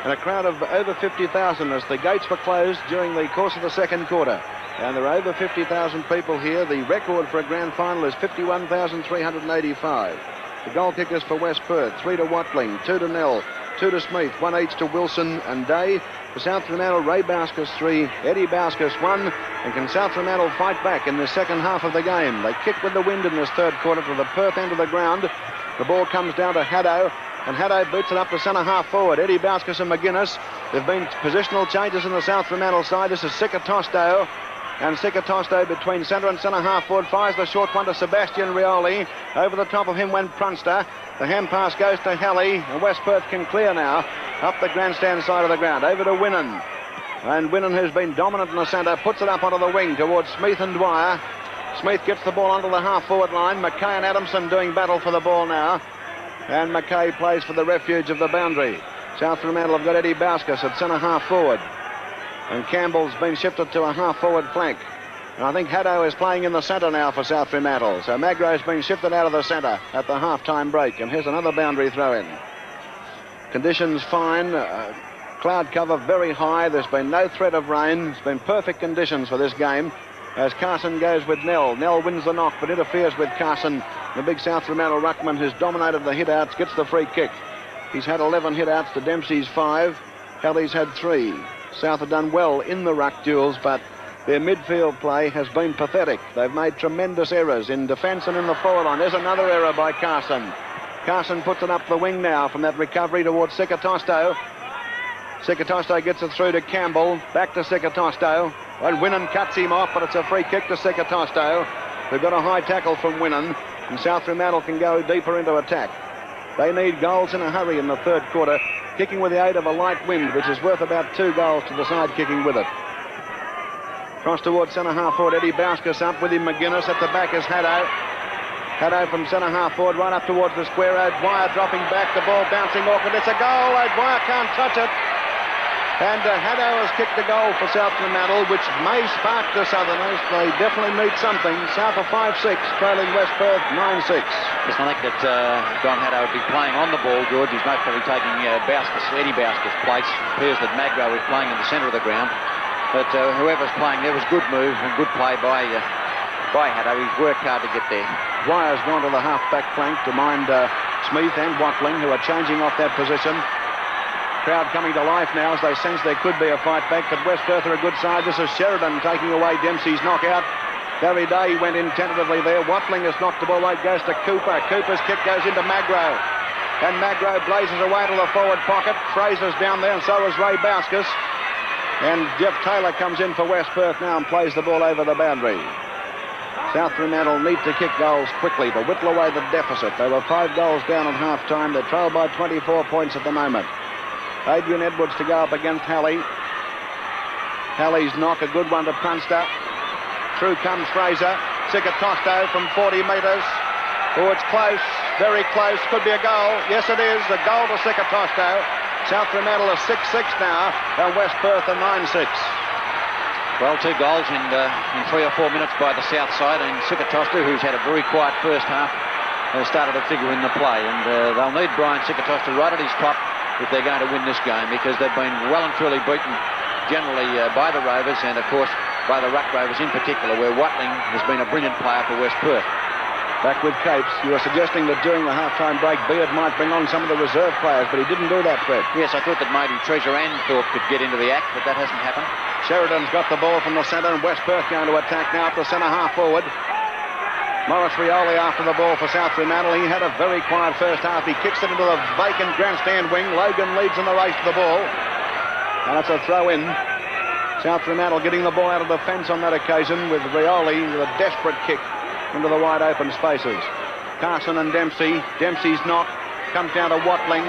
and a crowd of over 50,000 as the gates were closed during the course of the second quarter. And there are over 50,000 people here. The record for a grand final is 51,385. The goal kickers for West Perth, 3 to Watling, 2 to Nell, 2 to Smith, 1 each to Wilson and Day. For South Fremantle, Ray Bauskas 3, Eddie Bauskas 1. And can South Fremantle fight back in the second half of the game? They kick with the wind in this third quarter to the Perth end of the ground. The ball comes down to Haddo, and Haddo boots it up to centre half forward. Eddie Bauskas and McGuinness. There have been positional changes in the South Fremantle side. This is Sikatosto. And Sikatosto between centre and centre half forward fires the short one to Sebastian Rioli. Over the top of him went Prunster. The hand pass goes to Halley, and West Perth can clear now up the grandstand side of the ground. Over to Winnan. And Winnan, who's been dominant in the centre, puts it up onto the wing towards Smith and Dwyer. Smith gets the ball onto the half-forward line. McKay and Adamson doing battle for the ball now. And McKay plays for the refuge of the boundary. South Fremantle have got Eddie Bauskas at centre half-forward. And Campbell's been shifted to a half-forward flank. And I think Haddo is playing in the centre now for South Fremantle. So Magro's been shifted out of the centre at the half-time break. And here's another boundary throw-in. Conditions fine. Cloud cover very high. There's been no threat of rain. It's been perfect conditions for this game. As Carson goes with Nell. Nell wins the knock but interferes with Carson. The big South Fremantle ruckman who's dominated the hit-outs gets the free kick. He's had 11 hit-outs to Dempsey's 5. Halley's had 3. South have done well in the ruck duels, but their midfield play has been pathetic. They've made tremendous errors in defence and in the forward line. There's another error by Carson. Carson puts it up the wing now from that recovery towards Sikatosto. Sikatosto gets it through to Campbell. Back to Sikatosto. And Winnan cuts him off, but it's a free kick to Sikatosto. They've got a high tackle from Winnan, and South Fremantle can go deeper into attack. They need goals in a hurry in the third quarter, kicking with the aid of a light wind, which is worth about 2 goals to the side kicking with it. Cross towards centre half forward, Eddie Bauskas up with him. McGuinness at the back is Haddo. Haddo from centre half forward right up towards the square. O'Dwyer dropping back, the ball bouncing awkward. It's a goal. O'Dwyer can't touch it. And Haddo has kicked the goal for South Fremantle, which may spark the Southerners. They definitely need something. South of 5-6, trailing West Perth 9-6. Yes, I think that Don Haddo would be playing on the ball, George. He's most probably taking Eddie Bauskas' place. It appears that Magro is playing in the centre of the ground. But whoever's playing there was good move and good play by Haddo. He's worked hard to get there. Dwyer's gone to the half-back flank to mind Smith and Watling, who are changing off that position. Crowd coming to life now as they sense there could be a fight back, but West Perth are a good side. This is Sheridan taking away Dempsey's knockout. Barry Day went in tentatively there. Watling has knocked the ball out, goes to Cooper. Cooper's kick goes into Magro. And Magro blazes away to the forward pocket. Fraser's down there, and so is Ray Bauskas. And Jeff Taylor comes in for West Perth now and plays the ball over the boundary. South Fremantle need to kick goals quickly to whittle away the deficit. They were 5 goals down at half-time. They're trailed by 24 points at the moment. Adrian Edwards to go up against Halley. Halley's knock, a good one to Prunster. Through comes Fraser. Sikatosto from 40 metres. Oh, it's close, very close. Could be a goal. Yes, it is. A goal to Sikatosto. South Fremantle are 6-6 now, and West Perth are 9-6. Well, 2 goals in 3 or 4 minutes by the south side, and Sikatosto, who's had a very quiet first half, has started to figure in the play. And they'll need Brian Sikatosto right at his top if they're going to win this game, because they've been well and truly beaten generally by the Rovers, and of course by the Ruck Rovers in particular, where Watling has been a brilliant player for West Perth. Back with Capes. You were suggesting that during the half-time break Beard might bring on some of the reserve players, but he didn't do that, Fred. Yes, I thought that maybe Treasure and Thorpe could get into the act, but that hasn't happened. Sheridan's got the ball from the centre, and West Perth going to attack now up the centre half forward. Morris Rioli after the ball for South Fremantle. He had a very quiet first half. He kicks it into the vacant grandstand wing. Logan leads in the race to the ball. And it's a throw-in. South Fremantle getting the ball out of the fence on that occasion with Rioli with a desperate kick into the wide open spaces. Carson and Dempsey. Dempsey's knock comes down to Watling.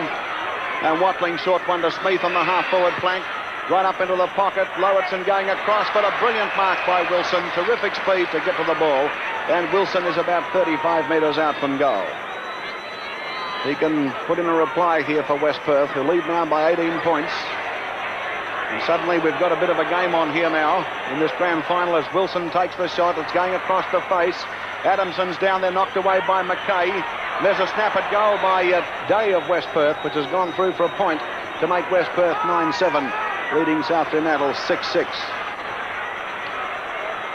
And Watling short one to Smith on the half-forward flank. Right up into the pocket. Lowitson going across, but a brilliant mark by Wilson. Terrific speed to get to the ball. And Wilson is about 35 metres out from goal. He can put in a reply here for West Perth, who lead now by 18 points. And suddenly we've got a bit of a game on here now in this grand final as Wilson takes the shot. It's going across the face. Adamson's down there, knocked away by McKay. There's a snap at goal by Day of West Perth, which has gone through for a point. to make West Perth 9-7, leading South Fremantle 6-6.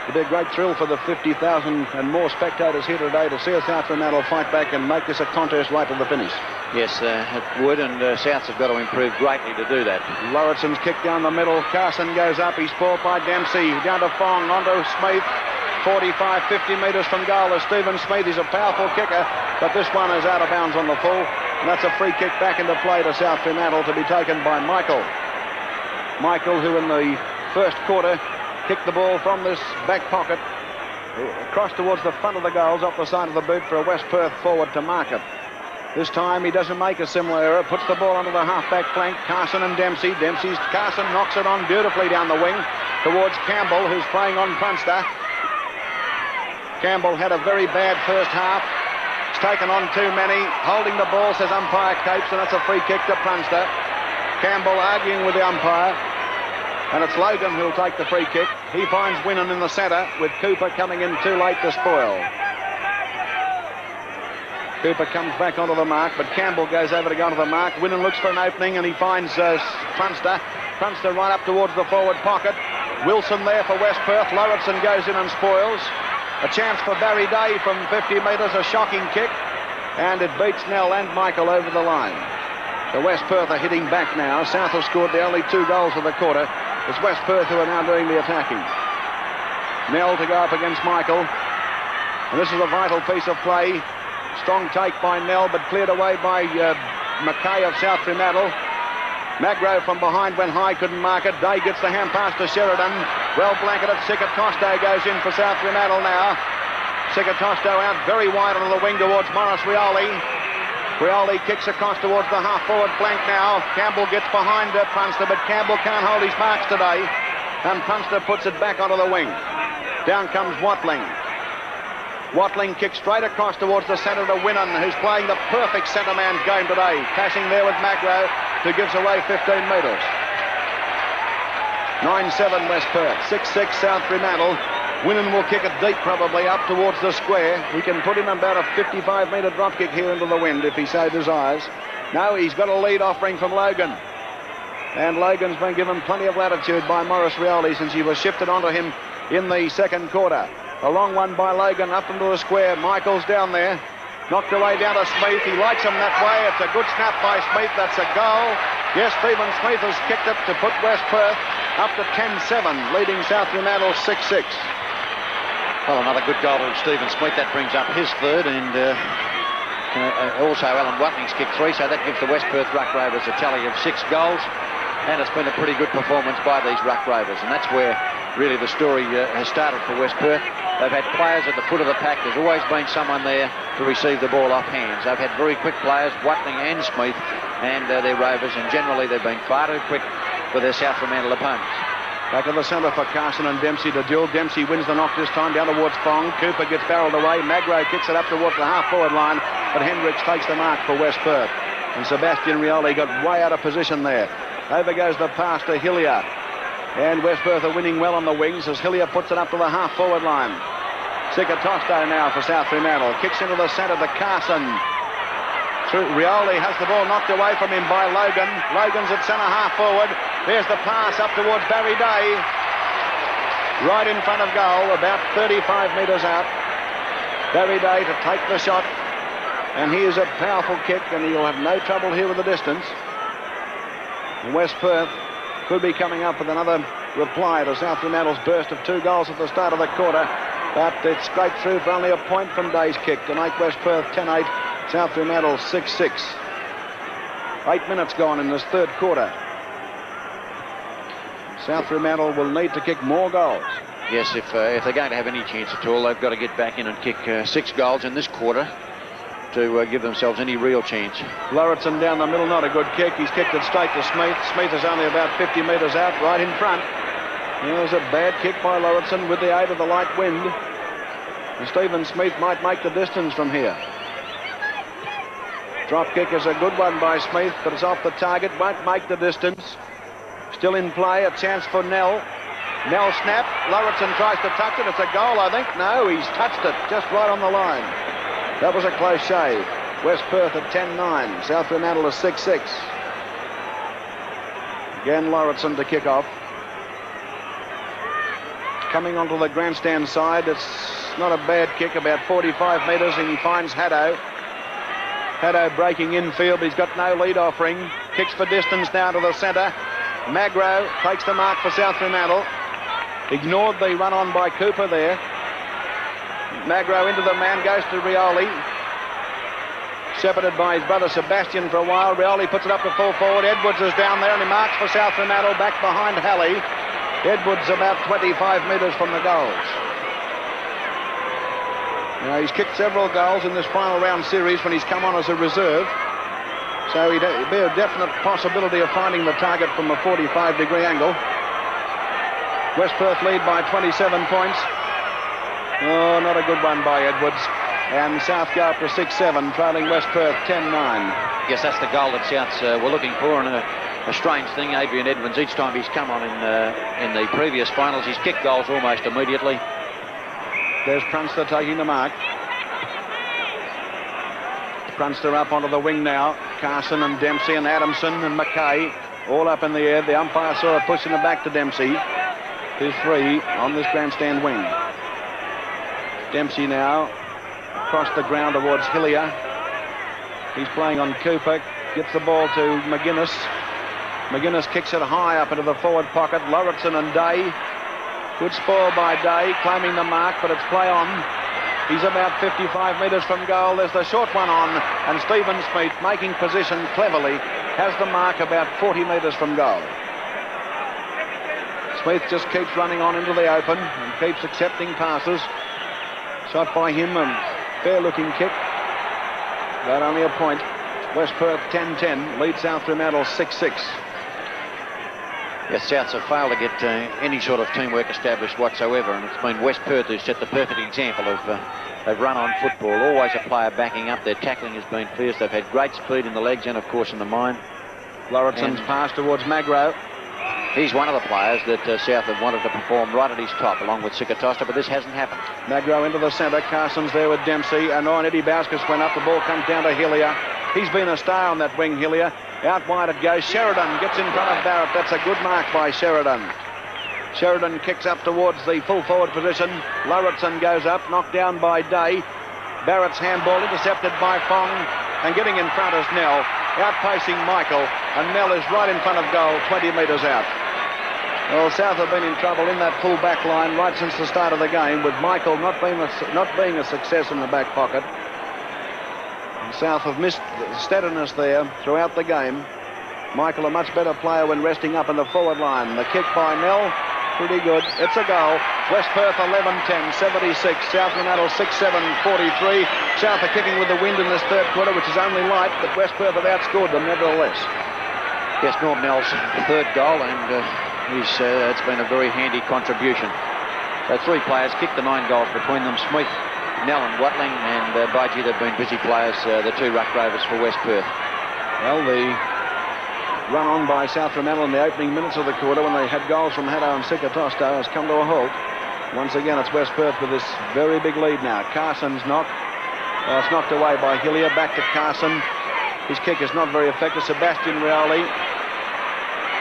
It'll be a great thrill for the 50,000 and more spectators here today to see a South Fremantle fight back and make this a contest right to the finish. Yes, it would, and Souths have got to improve greatly to do that. Lauritson's kick down the middle. Carson goes up. He's spoiled by Dempsey. Down to Fong, onto Smith. 45, 50 metres from goal is Stephen Smith. He's a powerful kicker, but this one is out of bounds on the full. And that's a free kick back into play to South Fremantle to be taken by Michael. Michael, who in the first quarter kicked the ball from this back pocket across towards the front of the goals off the side of the boot for a West Perth forward to mark it. This time he doesn't make a similar error, puts the ball onto the half-back flank. Carson and Dempsey. Carson knocks it on beautifully down the wing towards Campbell, who's playing on Prunster. Campbell had a very bad first half. He's taken on too many. Holding the ball, says umpire Capes, and that's a free kick to Prunster. Campbell arguing with the umpire. And it's Logan who'll take the free kick. He finds Winnan in the centre with Cooper coming in too late to spoil. Cooper comes back onto the mark, but Campbell goes over to go onto the mark. Winnan looks for an opening and he finds Prunster. Prunster right up towards the forward pocket. Wilson there for West Perth. Lauritsen goes in and spoils. A chance for Barry Day from 50 metres, a shocking kick. And it beats Nell and Michael over the line. So West Perth are hitting back now. South have scored the only 2 goals of the quarter. It's West Perth who are now doing the attacking. Nell to go up against Michael. And this is a vital piece of play. Strong take by Nell, but cleared away by McKay of South Fremantle. Magro from behind went high, couldn't mark it. Day gets the hand pass to Sheridan. Well blanketed. Sikatosto goes in for South Fremantle now. Sikatosto out very wide on the wing towards Morris Rioli. Rioli kicks across towards the half-forward flank now. Campbell gets behind Prunster, but Campbell can't hold his marks today. And Prunster puts it back onto the wing. Down comes Watling. Watling kicks straight across towards the centre to Winnan, who's playing the perfect centre man's game today. Passing there with Magro, who gives away 15 metres. 9-7 West Perth, 6-6 South Fremantle. Winnan will kick it deep, probably up towards the square. He can put in about a 55-metre drop kick here into the wind if he so desires. No, he's got a lead offering from Logan. And Logan's been given plenty of latitude by Morris Rioli since he was shifted onto him in the second quarter. A long one by Logan up into the square. Michael's down there. Knocked away down to Smith. He likes him that way. It's a good snap by Smith. That's a goal. Yes, Stephen Smith has kicked it to put West Perth up to 10-7, leading South Fremantle 6-6. Well, another good goal to Stephen Smith. That brings up his third, and also Alan Watling's kicked 3, so that gives the West Perth Ruck Rovers a tally of 6 goals. And it's been a pretty good performance by these Ruck Rovers, and that's where really the story has started for West Perth. They've had players at the foot of the pack. There's always been someone there to receive the ball off hands. They've had very quick players, Watling and Smith, and their Rovers, and generally they've been far too quick for their South Fremantle opponents. Back to the centre for Carson and Dempsey to duel. Dempsey wins the knock this time down towards Fong. Cooper gets barreled away. Magro kicks it up towards the half-forward line, but Hendricks takes the mark for West Perth. And Sebastian Rioli got way out of position there. Over goes the pass to Hillier. And West Perth are winning well on the wings as Hillier puts it up to the half-forward line. Sikatosto now for South Fremantle. Kicks into the centre to Carson. Rioli has the ball knocked away from him by Logan. Logan's at centre half-forward. There's the pass up towards Barry Day. Right in front of goal, about 35 metres out. Barry Day to take the shot. And here's a powerful kick, and he'll have no trouble here with the distance. And West Perth could be coming up with another reply to South Fremantle's burst of 2 goals at the start of the quarter. But it's scraped through for only a point from Day's kick to make West Perth 10-8, South Fremantle 6-6. 8 minutes gone in this third quarter. South Fremantle will need to kick more goals. Yes, if they're going to have any chance at all, they've got to get back in and kick 6 goals in this quarter to give themselves any real chance. Lauritsen down the middle, not a good kick. He's kicked it straight to Smith. Smith is only about 50 metres out, right in front. There's a bad kick by Lauritsen with the aid of the light wind. And Stephen Smith might make the distance from here. Drop kick is a good one by Smith, but it's off the target, won't make the distance. Still in play, a chance for Nell. Nell snap, Lauritsen tries to touch it. It's a goal, I think. No, he's touched it, just right on the line. That was a close shave. West Perth at 10-9. South Fremantle is 6-6. Again, Lauritsen to kick off. Coming onto the grandstand side, it's not a bad kick, about 45 metres, and he finds Haddo. Haddo breaking infield, he's got no lead offering. Kicks for distance now to the centre. Magro takes the mark for South Fremantle. Ignored the run on by Cooper there. Magro into the man, goes to Rioli. Shepherded by his brother Sebastian for a while. Rioli puts it up to full forward. Edwards is down there and he marks for South Fremantle back behind Halley. Edwards about 25 metres from the goals. Now, he's kicked several goals in this final round series when he's come on as a reserve. So he'd be a definite possibility of finding the target from a 45-degree angle. West Perth lead by 27 points. Oh, not a good one by Edwards. And South go up to 6-7, trailing West Perth 10-9. Yes, that's the goal that Souths were looking for, and a strange thing, Adrian Edwards, each time he's come on in the previous finals, he's kicked goals almost immediately. There's Prunster taking the mark. Prunster up onto the wing now. Carson and Dempsey and Adamson and McKay all up in the air. The umpire saw a push in the back to Dempsey. 2-3 on this grandstand wing. Dempsey now across the ground towards Hillier. He's playing on Cooper. Gets the ball to McGuinness. McGuinness kicks it high up into the forward pocket. Lauritsen and Day. Good spoil by Day, claiming the mark, but it's play on. He's about 55 metres from goal. There's the short one on, and Stephen Smith, making position cleverly, has the mark about 40 metres from goal. Smith just keeps running on into the open and keeps accepting passes. Shot by him, a fair-looking kick, but only a point. West Perth 10-10, lead South Fremantle 6-6. Yes, Souths have failed to get any sort of teamwork established whatsoever, and it's been West Perth who's set the perfect example of they've run on football. Always a player backing up. Their tackling has been fierce. They've had great speed in the legs and, of course, in the mind. Lauritsen's pass towards Magro. He's one of the players that South have wanted to perform right at his top, along with Sikatosta, but this hasn't happened. Magro into the centre. Carson's there with Dempsey, and Eddie Bauskas went up. The ball comes down to Hillier. He's been a star on that wing, Hillier. Out wide it goes. Sheridan gets in front of Barrett. That's a good mark by Sheridan. Sheridan kicks up towards the full forward position. Lauritsen goes up, knocked down by Day. Barrett's handball intercepted by Fong, and getting in front is Nell, outpacing Michael, and Nell is right in front of goal, 20 metres out. Well, South have been in trouble in that full back line right since the start of the game, with Michael not being a success in the back pocket. South have missed steadiness there throughout the game. Michael a much better player when resting up in the forward line. The kick by Nell, pretty good. It's a goal. West Perth 11-10, 76. South Fremantle 6-7, 43. South are kicking with the wind in this third quarter, which is only light, but West Perth have outscored them nevertheless. Yes, Norm Nell's third goal, and it's been a very handy contribution. So three players kicked the 9 goals between them. Smith, Nell and Watling, and by gee, they've been busy players, the two ruck rovers for West Perth. Well, the run on by South Fremantle in the opening minutes of the quarter when they had goals from Haddo and Sikatosta has come to a halt. Once again, it's West Perth with this very big lead now. Carson's knock. It's knocked away by Hillier. Back to Carson. His kick is not very effective. Sebastian Rioli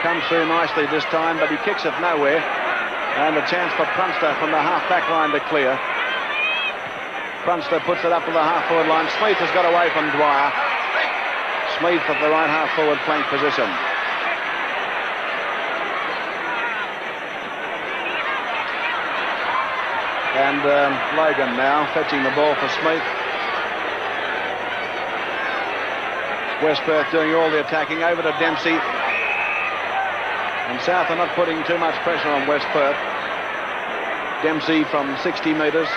comes through nicely this time, but he kicks it nowhere. And a chance for Prunster from the half-back line to clear. Prunster puts it up to the half-forward line. Smith has got away from Dwyer. Smith at the right half-forward flank position. And Logan now fetching the ball for Smith. West Perth doing all the attacking. Over to Dempsey. And South are not putting too much pressure on West Perth. Dempsey from 60 metres.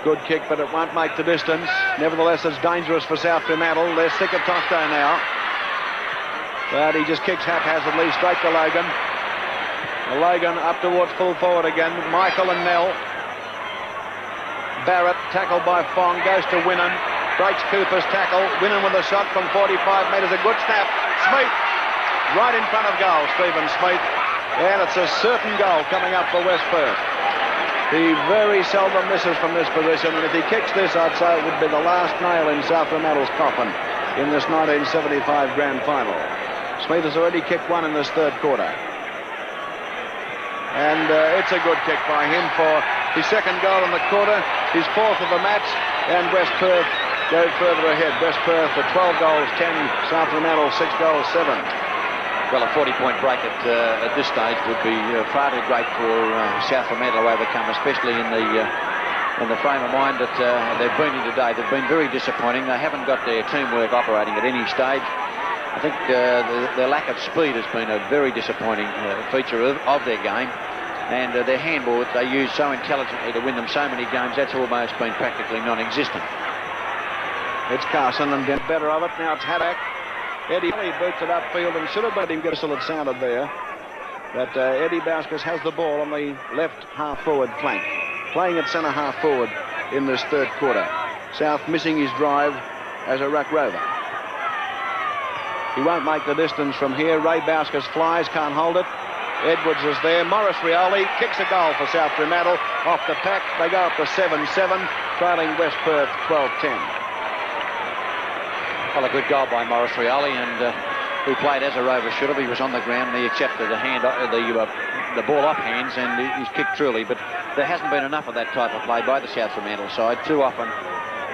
Good kick, but it won't make the distance. Nevertheless, it's dangerous for South Fremantle. There's Sikatosto now. But he just kicks haphazardly straight to Logan. Logan up towards full forward again. Michael and Nell. Barrett tackled by Fong. Goes to Winnan. Breaks Cooper's tackle. Winnan with a shot from 45 metres. A good snap. Smith right in front of goal. Stephen Smith. And it's a certain goal coming up for West Perth. He very seldom misses from this position, and if he kicks this, I'd say it would be the last nail in South Fremantle's coffin in this 1975 grand final. Smith has already kicked one in this third quarter. And it's a good kick by him for his second goal in the quarter, his fourth of the match, and West Perth go further ahead. West Perth for 12 goals, 10, South Fremantle 6 goals, 7. Well, a 40-point break at this stage would be far too great for South Fremantle to overcome, especially in the frame of mind that they've been in today. They've been very disappointing. They haven't got their teamwork operating at any stage. I think their lack of speed has been a very disappointing feature of their game. And their handball that they use so intelligently to win them so many games, that's almost been practically non-existent. It's Carson and then better of it. Now it's Haddock. Eddie boots it upfield and should have made him get a whistle. It sounded there. But Eddie Bauskas has the ball on the left half-forward flank, playing at centre half-forward in this third quarter. South missing his drive as a ruck rover. He won't make the distance from here. Ray Bauskas flies, can't hold it. Edwards is there. Morris Rioli kicks a goal for South Fremantle. Off the pack, they go up to 7-7, trailing West Perth 12-10. Well, a good goal by Morris Rioli, and who played as a rover should have. He was on the ground and he accepted the ball off hands, and he's kicked truly. But there hasn't been enough of that type of play by the South Fremantle side. Too often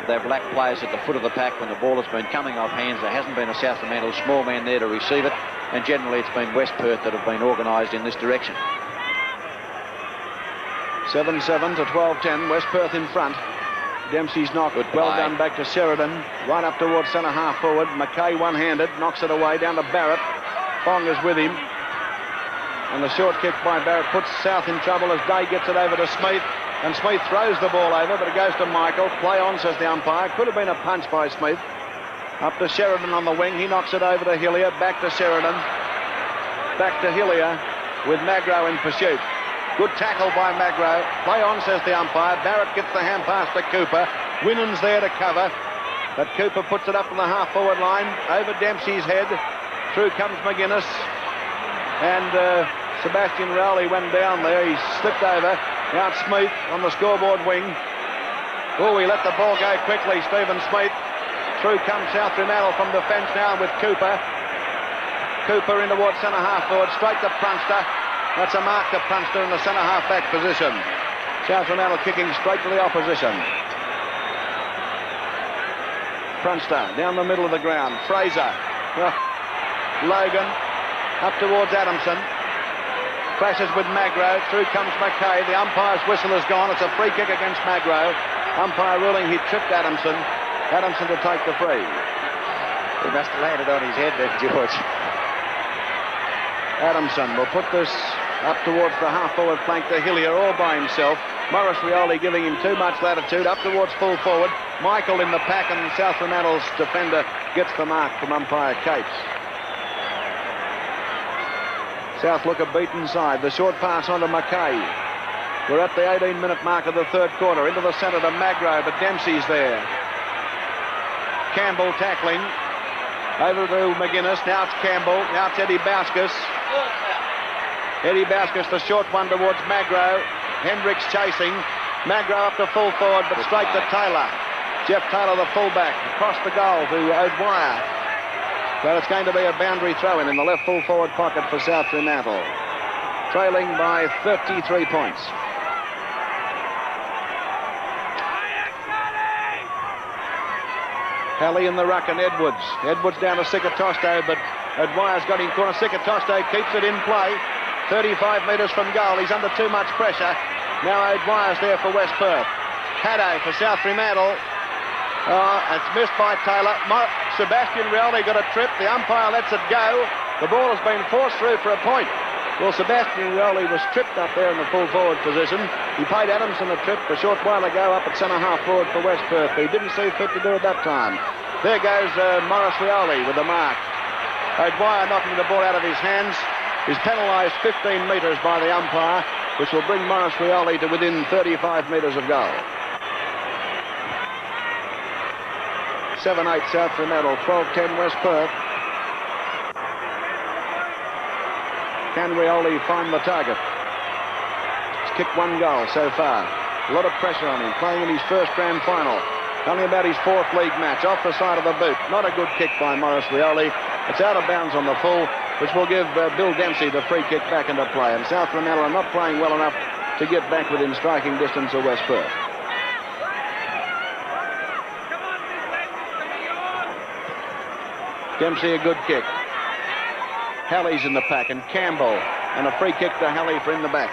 they've lacked players at the foot of the pack when the ball has been coming off hands. There hasn't been a South Fremantle small man there to receive it, and generally it's been West Perth that have been organised in this direction. 7-7 to 12-10, West Perth in front. Dempsey's knock, well done back to Sheridan, right up towards centre half forward. McKay one-handed, knocks it away down to Barrett. Fong is with him. And the short kick by Barrett puts South in trouble as Day gets it over to Smith. And Smith throws the ball over, but it goes to Michael. Play on, says the umpire. Could have been a punch by Smith. Up to Sheridan on the wing. He knocks it over to Hillier. Back to Sheridan. Back to Hillier with Magro in pursuit. Good tackle by Magro. Play on, says the umpire. Barrett gets the hand pass to Cooper. Winnan's there to cover. But Cooper puts it up on the half-forward line. Over Dempsey's head. Through comes McGuinness. And Sebastian Rowley went down there. He slipped over. Now it's Smith on the scoreboard wing. Oh, he let the ball go quickly, Stephen Smith. Through comes South Fremantle from defence now with Cooper. Cooper in towards centre half forward, straight to Prunster. That's a mark to Prunster in the centre half back position. South Fremantle kicking straight to the opposition. Prunster down the middle of the ground. Fraser. Logan up towards Adamson. Clashes with Magro. Through comes McKay. The umpire's whistle is gone. It's a free kick against Magro. Umpire ruling he tripped Adamson. Adamson to take the free. He must have landed on his head then, George. Adamson will put this up towards the half-forward flank to Hillier all by himself. Morris Rioli giving him too much latitude up towards full forward. Michael in the pack, and South Fremantle's defender gets the mark from umpire Capes. South look a beaten side. The short pass onto McKay. We're at the 18-minute mark of the third quarter. Into the centre to Magro, but Dempsey's there. Campbell tackling. Over to McGuinness. Now it's Campbell. Now it's Eddie Bauskas. Eddie Bauskas, the short one towards Magro. Hendricks chasing. Magro up to full forward, but straight to Taylor. Jeff Taylor, the fullback, across the goal to O'Dwyer. But it's going to be a boundary throw-in the left full forward pocket for South Fremantle. Trailing by 33 points. Halley in the ruck and Edwards. Edwards down to Sikatosto, but O'Dwyer's got him corner. Sikatosto keeps it in play. 35 metres from goal. He's under too much pressure. Now O'Dwyer's there for West Perth. Haddo for South Fremantle. It's missed by Taylor. Sebastian Rioli got a trip. The umpire lets it go. The ball has been forced through for a point. Well, Sebastian Rioli was tripped up there in the full forward position. He paid Adamson a trip a short while ago up at centre half forward for West Perth. He didn't see fit to do it that time. There goes Morris Rioli with the mark. O'Dwyer knocking the ball out of his hands. He's penalised 15 metres by the umpire, which will bring Morris Rioli to within 35 metres of goal. 7-8 South Fremantle, 12-10 West Perth. Can Rioli find the target? He's kicked one goal so far. A lot of pressure on him, playing in his first grand final. Only about his fourth league match, off the side of the boot. Not a good kick by Morris Rioli. It's out of bounds on the full, which will give Bill Dempsey the free kick back into play. And South Fremantle are not playing well enough to get back within striking distance of West Perth. Dempsey, a good kick. Halley's in the pack, and Campbell, and a free kick to Halley for in the back.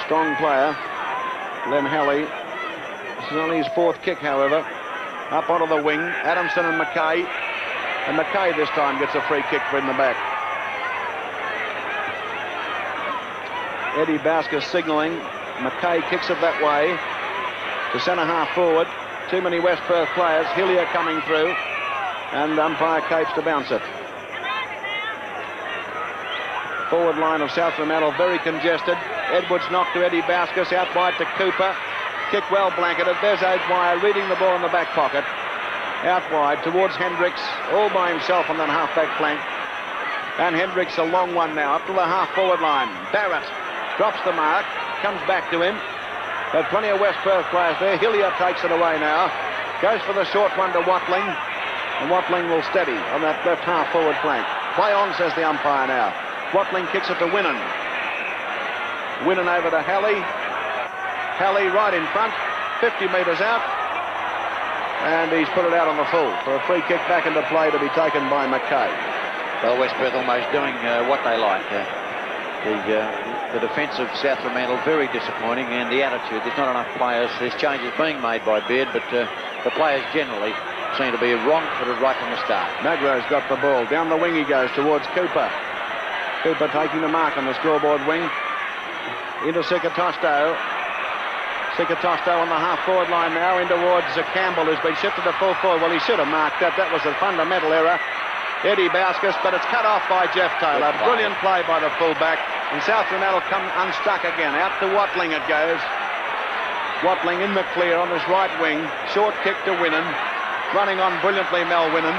Strong player, Len Halley. This is only his 4th kick, however. Up onto the wing, Adamson and McKay. And McKay this time gets a free kick for in the back. Eddie Bauskas signalling. McKay kicks it that way to centre half forward. Too many West Perth players. Hillier coming through. And umpire Capes to bounce it. Forward line of South Fremantle very congested. Edwards knocked to Eddie Bauskas, out wide to Cooper. Kick well blanketed. There's O'Dwyer reading the ball in the back pocket. Out wide towards Hendricks, all by himself on that half-back flank. And Hendricks a long one now, up to the half-forward line. Barrett drops the mark, comes back to him. There's plenty of West Perth players there. Hillier takes it away now. Goes for the short one to Watling. And Watling will steady on that left half-forward flank. Play on, says the umpire now. Watling kicks it to Winnan. Winnan over to Halley. Halley right in front, 50 metres out. And he's put it out on the full for a free kick back into play to be taken by McKay. Well, West Perth almost doing what they like. The defence of South Fremantle very disappointing, and the attitude, there's not enough players. There's changes being made by Beard, but the players generally seem to be wrong-footed right from the start. Magro's got the ball. Down the wing he goes towards Cooper. Cooper taking the mark on the scoreboard wing. Into Sikatosto. Sikatosto on the half-forward line now, in towards Campbell, who's been shifted to full forward. Well, he should have marked that. That was a fundamental error. Eddie Bauskas, but it's cut off by Jeff Taylor. Brilliant play by the fullback. And South Fremantle come unstuck again. Out to Watling it goes. Watling in the clear on his right wing. Short kick to Winnan. Running on brilliantly, Mel Winnan.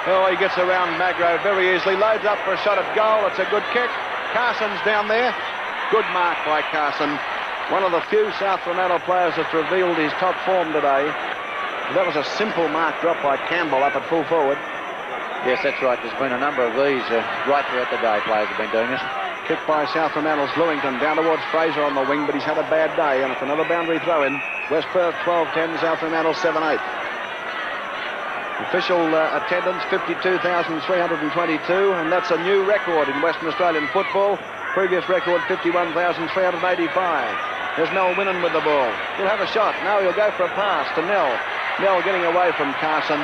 Oh, he gets around Magro very easily. Loads up for a shot at goal. It's a good kick. Carson's down there. Good mark by Carson. One of the few South Fremantle players that's revealed his top form today. That was a simple mark drop by Campbell up at full forward. Yes, that's right. There's been a number of these right throughout the day. Players have been doing this. Kick by South Fremantle's Lewington down towards Fraser on the wing, but he's had a bad day, and it's another boundary throw in. West Perth 12-10, South Fremantle 7-8. Official attendance 52,322, and that's a new record in Western Australian football. Previous record 51,385. There's Mel Winnan with the ball. He'll have a shot. No, he'll go for a pass to Nell. Nell getting away from Carson,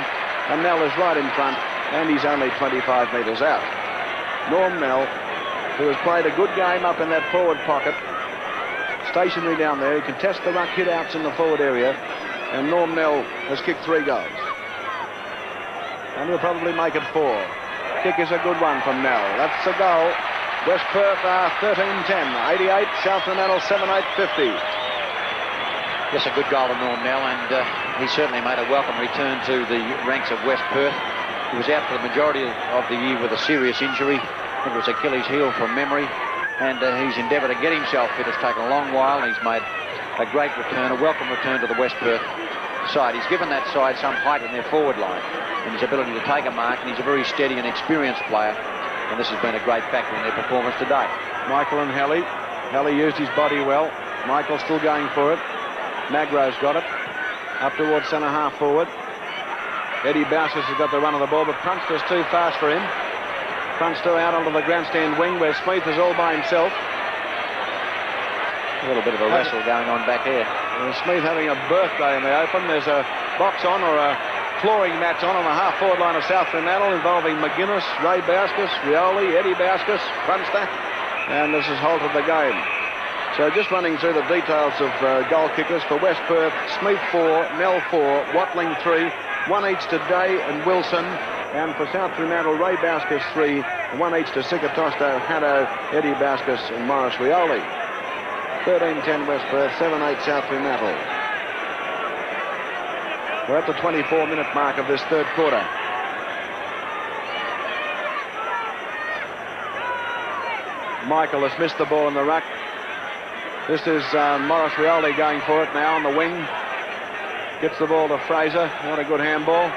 and Nell is right in front, and he's only 25 metres out. Norm Nell, who has played a good game up in that forward pocket, stationary down there. He can test the ruck hit-outs in the forward area, and Norm Nell has kicked 3 goals. And he'll probably make it 4. Kick is a good one from Nell. That's a goal. West Perth are 13-10, 88, South Fremantle 7-8, 50. Yes, a good goal to Norm Nell, and he certainly made a welcome return to the ranks of West Perth. He was out for the majority of the year with a serious injury. I think it was Achilles heel from memory, and he's endeavoured to get himself fit. It's taken a long while. He's made a great return, a welcome return to the West Perth side. He's given that side some height in their forward line and his ability to take a mark, and he's a very steady and experienced player, and this has been a great factor in their performance today. Michael and Halley. Halley used his body well. Michael still going for it. Magro's got it. Up towards centre half forward. Eddie Bauskas has got the run of the ball, but Prunster's too fast for him. Prunster out onto the grandstand wing where Smith is all by himself. A little bit of a wrestle going on back here. Smith having a birthday in the open. There's a box on, or a clawing match on the half-forward line of South Fremantle involving McGuinness, Ray Bauskas, Rioli, Eddie Bauskas, Prunster, and this has halted the game. So just running through the details of goal kickers for West Perth: Smith 4, Nell 4, Watling 3, 1 each to Day and Wilson, and for South Fremantle, Ray Bauskas 3, 1 each to Sikatosto, Haddo, Eddie Bauskas and Morris Rioli. 13-10 West Perth, 7-8 South Fremantle. We're at the 24-minute mark of this third quarter. Michael has missed the ball in the ruck. This is Morris Rioli going for it now on the wing. Gets the ball to Fraser. Not a good handball.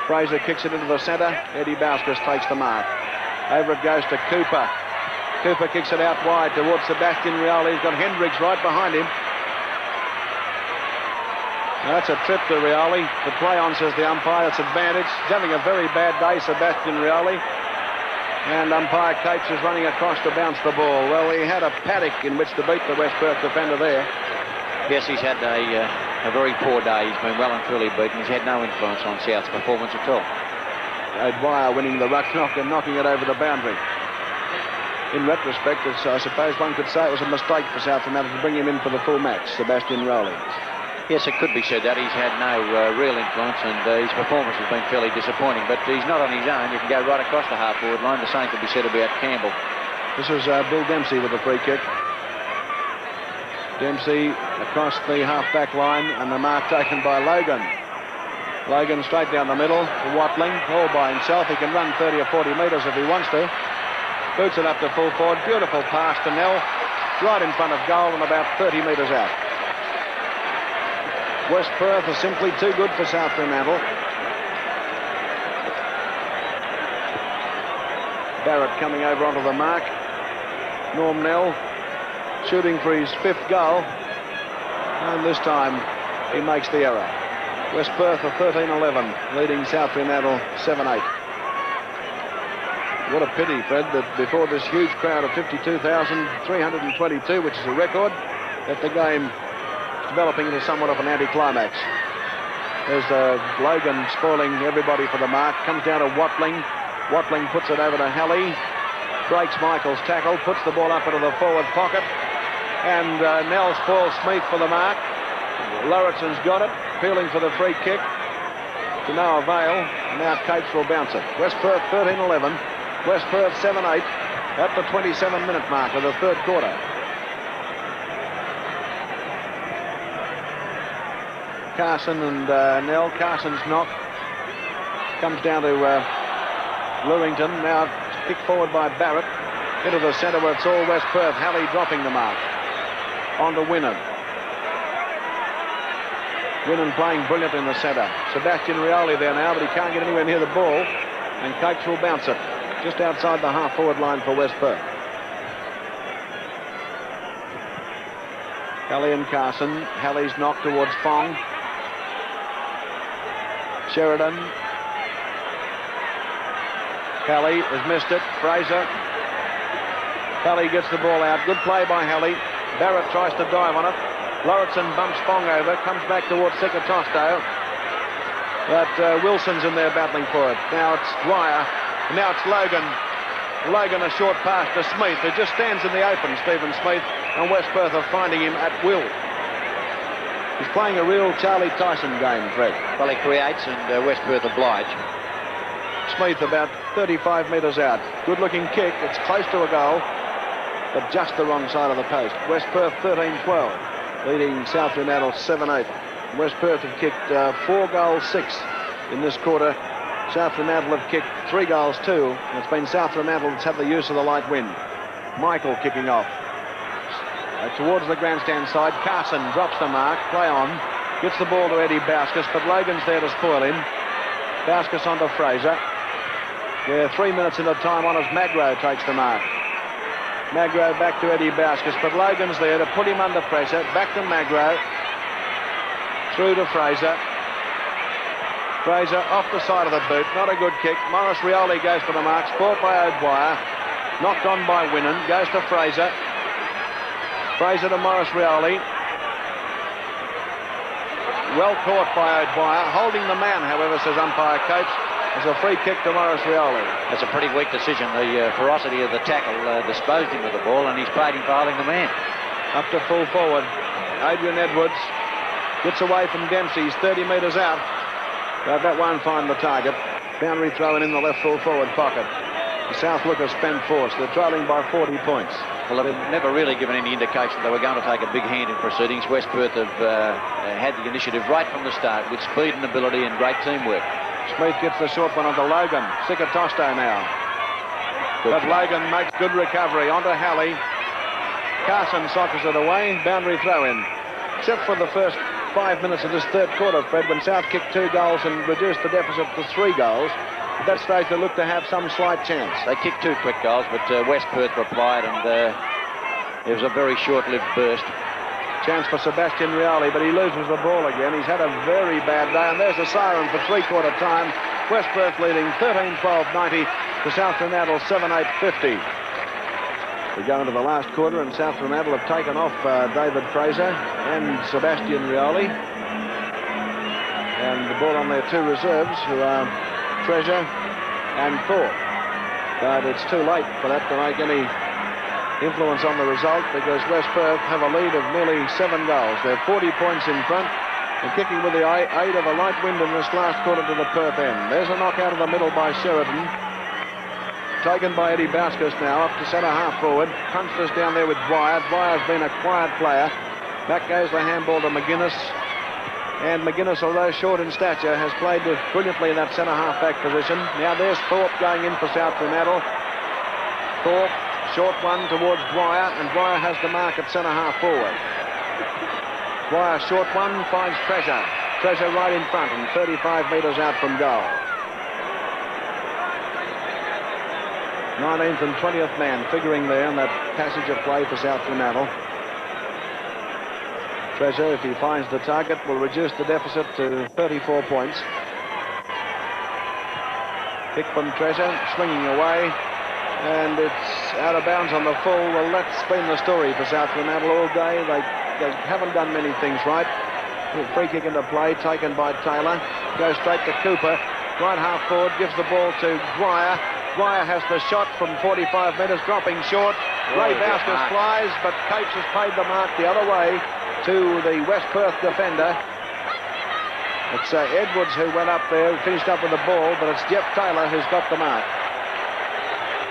Fraser kicks it into the centre. Eddie Bauskas takes the mark. Over it goes to Cooper. Cooper kicks it out wide towards Sebastian Rioli. He's got Hendricks right behind him. Now that's a trip to Rioli. The play on, says the umpire. That's advantage. He's having a very bad day, Sebastian Rioli. And umpire Capes is running across to bounce the ball. Well, he had a paddock in which to beat the West Perth defender there. Yes, he's had a very poor day. He's been well and truly beaten. He's had no influence on South's performance at all. O'Dwyer winning the ruck knock and knocking it over the boundary. In retrospect, I suppose one could say it was a mistake for South Fremantle to bring him in for the full match, Sebastian Rowley. Yes, it could be said that. He's had no real influence, and his performance has been fairly disappointing. But he's not on his own. You can go right across the half-forward line. The same could be said about Campbell. This is Bill Dempsey with a free kick. Dempsey across the half-back line, and the mark taken by Logan. Logan straight down the middle, Watling, all by himself. He can run 30 or 40 metres if he wants to. Boots it up to full forward. Beautiful pass to Nell, right in front of goal and about 30 metres out. West Perth are simply too good for South Fremantle. Barrett coming over onto the mark. Norm Nell shooting for his 5th goal. And this time he makes the error. West Perth are 13-11, leading South Fremantle 7-8. What a pity, Fred, that before this huge crowd of 52,322, which is a record, that the game is developing into somewhat of an anticlimax. There's Logan spoiling everybody for the mark. Comes down to Watling. Watling puts it over to Halley. Breaks Michael's tackle, puts the ball up into the forward pocket. And Nell spoils Smith for the mark. Lauritsen's got it, peeling for the free kick. To no avail. Now Capes will bounce it. West Perth 13-11. West Perth 7-8 at the 27-minute mark of the 3rd quarter. Carson and Nell. Carson's knock comes down to Lewington. Now kicked forward by Barrett into the centre where it's all West Perth. Halley dropping the mark. On to Winnan. Winnan playing brilliant in the centre. Sebastian Rioli there now, but he can't get anywhere near the ball. And Capes will bounce it just outside the half-forward line for West Perth. Halley and Carson. Halley's knocked towards Fong. Sheridan. Halley has missed it. Fraser. Halley gets the ball out. Good play by Halley. Barrett tries to dive on it. Lauritsen bumps Fong over. Comes back towards Sikatosto. But Wilson's in there battling for it. Now it's Dwyer. Now it's Logan. Logan a short pass to Smith, who just stands in the open, Stephen Smith, and West Perth are finding him at will. He's playing a real Charlie Tyson game, Fred. Well, he creates, and West Perth oblige. Smith about 35 metres out. Good-looking kick. It's close to a goal, but just the wrong side of the post. West Perth 13-12, leading South Fremantle 7-8. West Perth have kicked 4 goals, 6 in this quarter. South Fremantle have kicked 3 goals, 2. And it's been South Fremantle that's had the use of the light wind. Michael kicking off. Towards the grandstand side, Carson drops the mark, play on, gets the ball to Eddie Bauskas, but Logan's there to spoil him. Bauskas onto Fraser. We're 3 minutes into time on as Magro takes the mark. Magro back to Eddie Bauskas, but Logan's there to put him under pressure. Back to Magro. Through to Fraser. Fraser off the side of the boot. Not a good kick. Morris Rioli goes for the mark. Spoilt by O'Dwyer. Knocked on by Winnan. Goes to Fraser. Fraser to Morris Rioli. Well caught by O'Dwyer. Holding the man, however, says umpire Capes. There's a free kick to Morris Rioli. That's a pretty weak decision. The ferocity of the tackle disposed him of the ball, and he's paid him for holding the man. Up to full forward. Adrian Edwards gets away from Dempsey. He's 30 metres out. But that won't find the target. Boundary thrown in the left full forward pocket. The South look a spent force. They're trailing by 40 points. Well, they've never really given any indication they were going to take a big hand in proceedings. West Perth have had the initiative right from the start with speed and ability and great teamwork. Smith gets the short one onto Logan. Sikatosto now. But Logan makes good recovery onto Halley. Carson sockers it away. Boundary throw in. Except for the first 5 minutes of this third quarter, Fred, when South kicked 2 goals and reduced the deficit to 3 goals. At that stage, they looked to have some slight chance. They kicked 2 quick goals, but West Perth replied, and it was a very short-lived burst. Chance for Sebastian Rioli, but he loses the ball again. He's had a very bad day, and there's the siren for three-quarter time. West Perth leading 13-12-90 to South Fremantle 7-8-50. We go into the last quarter, and South Fremantle have taken off David Fraser and Sebastian Rioli. And the ball on their 2 reserves, who are Treasure and Thorpe. But it's too late for that to make any influence on the result, because West Perth have a lead of nearly 7 goals. They're 40 points in front and kicking with the aid of a light wind in this last quarter to the Perth end. There's a knock out of the middle by Sheridan. Taken by Eddie Bauskas now, up to centre half forward. Punched us down there with Dwyer. Dwyer's been a quiet player. Back goes the handball to McGuinness. And McGuinness, although short in stature, has played brilliantly in that centre half back position. Now there's Thorpe going in for South Fremantle. Thorpe, short one towards Dwyer, and Dwyer has the mark at centre half forward. Dwyer, short one, finds Treasure. Treasure right in front and 35 metres out from goal. 19th and 20th man figuring there in that passage of play for South Fremantle. Treasure, if he finds the target, will reduce the deficit to 34 points. Kick from Treasure, swinging away, and it's out of bounds on the full. Well, that's been the story for South Fremantle all day. They haven't done many things right. Free kick into play, taken by Taylor. Goes straight to Cooper. Right half forward, gives the ball to Dwyer. Dwyer has the shot from 45 metres, dropping short. Ray Bauskas flies, but Capes has paid the mark the other way to the West Perth defender. It's Edwards who went up there, finished up with the ball, but it's Jeff Taylor who's got the mark.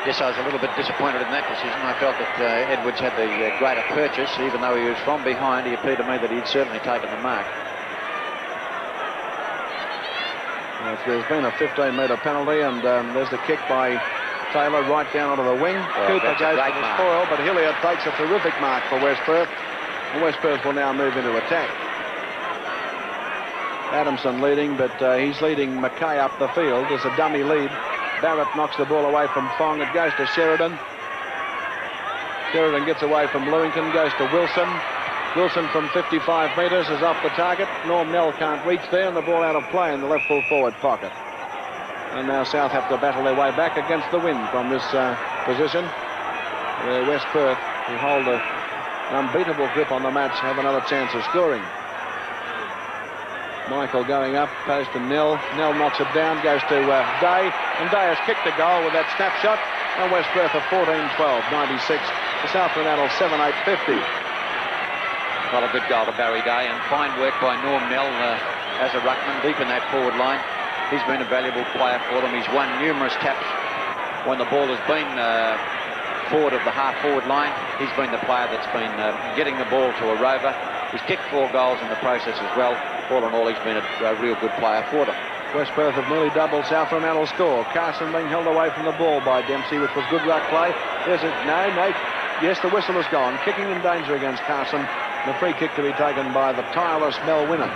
Yes, I was a little bit disappointed in that decision. I felt that Edwards had the greater purchase, even though he was from behind. He appeared to me that he'd certainly taken the mark. There's been a 15-metre penalty, and there's the kick by Taylor right down onto the wing. Cooper goes for the spoil, but Hilliard takes a terrific mark for West Perth. And West Perth will now move into attack. Adamson leading, but he's leading Mackay up the field. There's a dummy lead. Barrett knocks the ball away from Fong. It goes to Sheridan. Sheridan gets away from Lewington, goes to Wilson. Wilson from 55 metres is off the target. Norm Nell can't reach there, and the ball out of play in the left full forward pocket. And now South have to battle their way back against the wind from this position. West Perth, who hold an unbeatable grip on the match, have another chance of scoring. Michael going up, goes to Nell. Nell knocks it down, goes to Day, and Day has kicked a goal with that snapshot. And West Perth are 14-12-96. The South Fremantle 7-8-50. Well, a good goal to Barry Day, and fine work by Norm Nell as a ruckman deep in that forward line. He's been a valuable player for them. He's won numerous taps when the ball has been forward of the half-forward line. He's been the player that's been getting the ball to a rover. He's kicked 4 goals in the process as well. All in all, he's been a real good player for them. West Perth have nearly doubled South Fremantle's score. Carson being held away from the ball by Dempsey, which was good ruck play. There's a no. Yes, the whistle is gone. Kicking in danger against Carson. The free kick to be taken by the tireless Mel Winnan.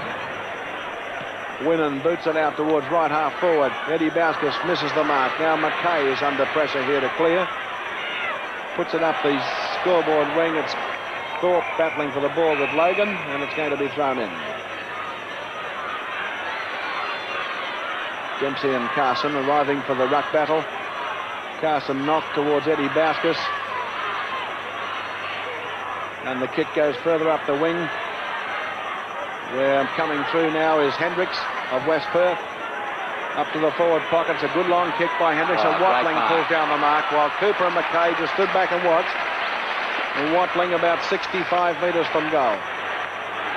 Winnan boots it out towards right half forward. Eddie Bauskas misses the mark. Now Mackay is under pressure here to clear. Puts it up the scoreboard wing. It's Thorpe battling for the ball with Logan, and it's going to be thrown in. Dempsey and Carson arriving for the ruck battle. Carson knocked towards Eddie Bauskas. And the kick goes further up the wing. Where coming through now is Hendricks of West Perth. Up to the forward pocket. It's a good long kick by Hendricks. And Watling pulls down the mark while Cooper and Mackay just stood back and watched. And Watling about 65 metres from goal.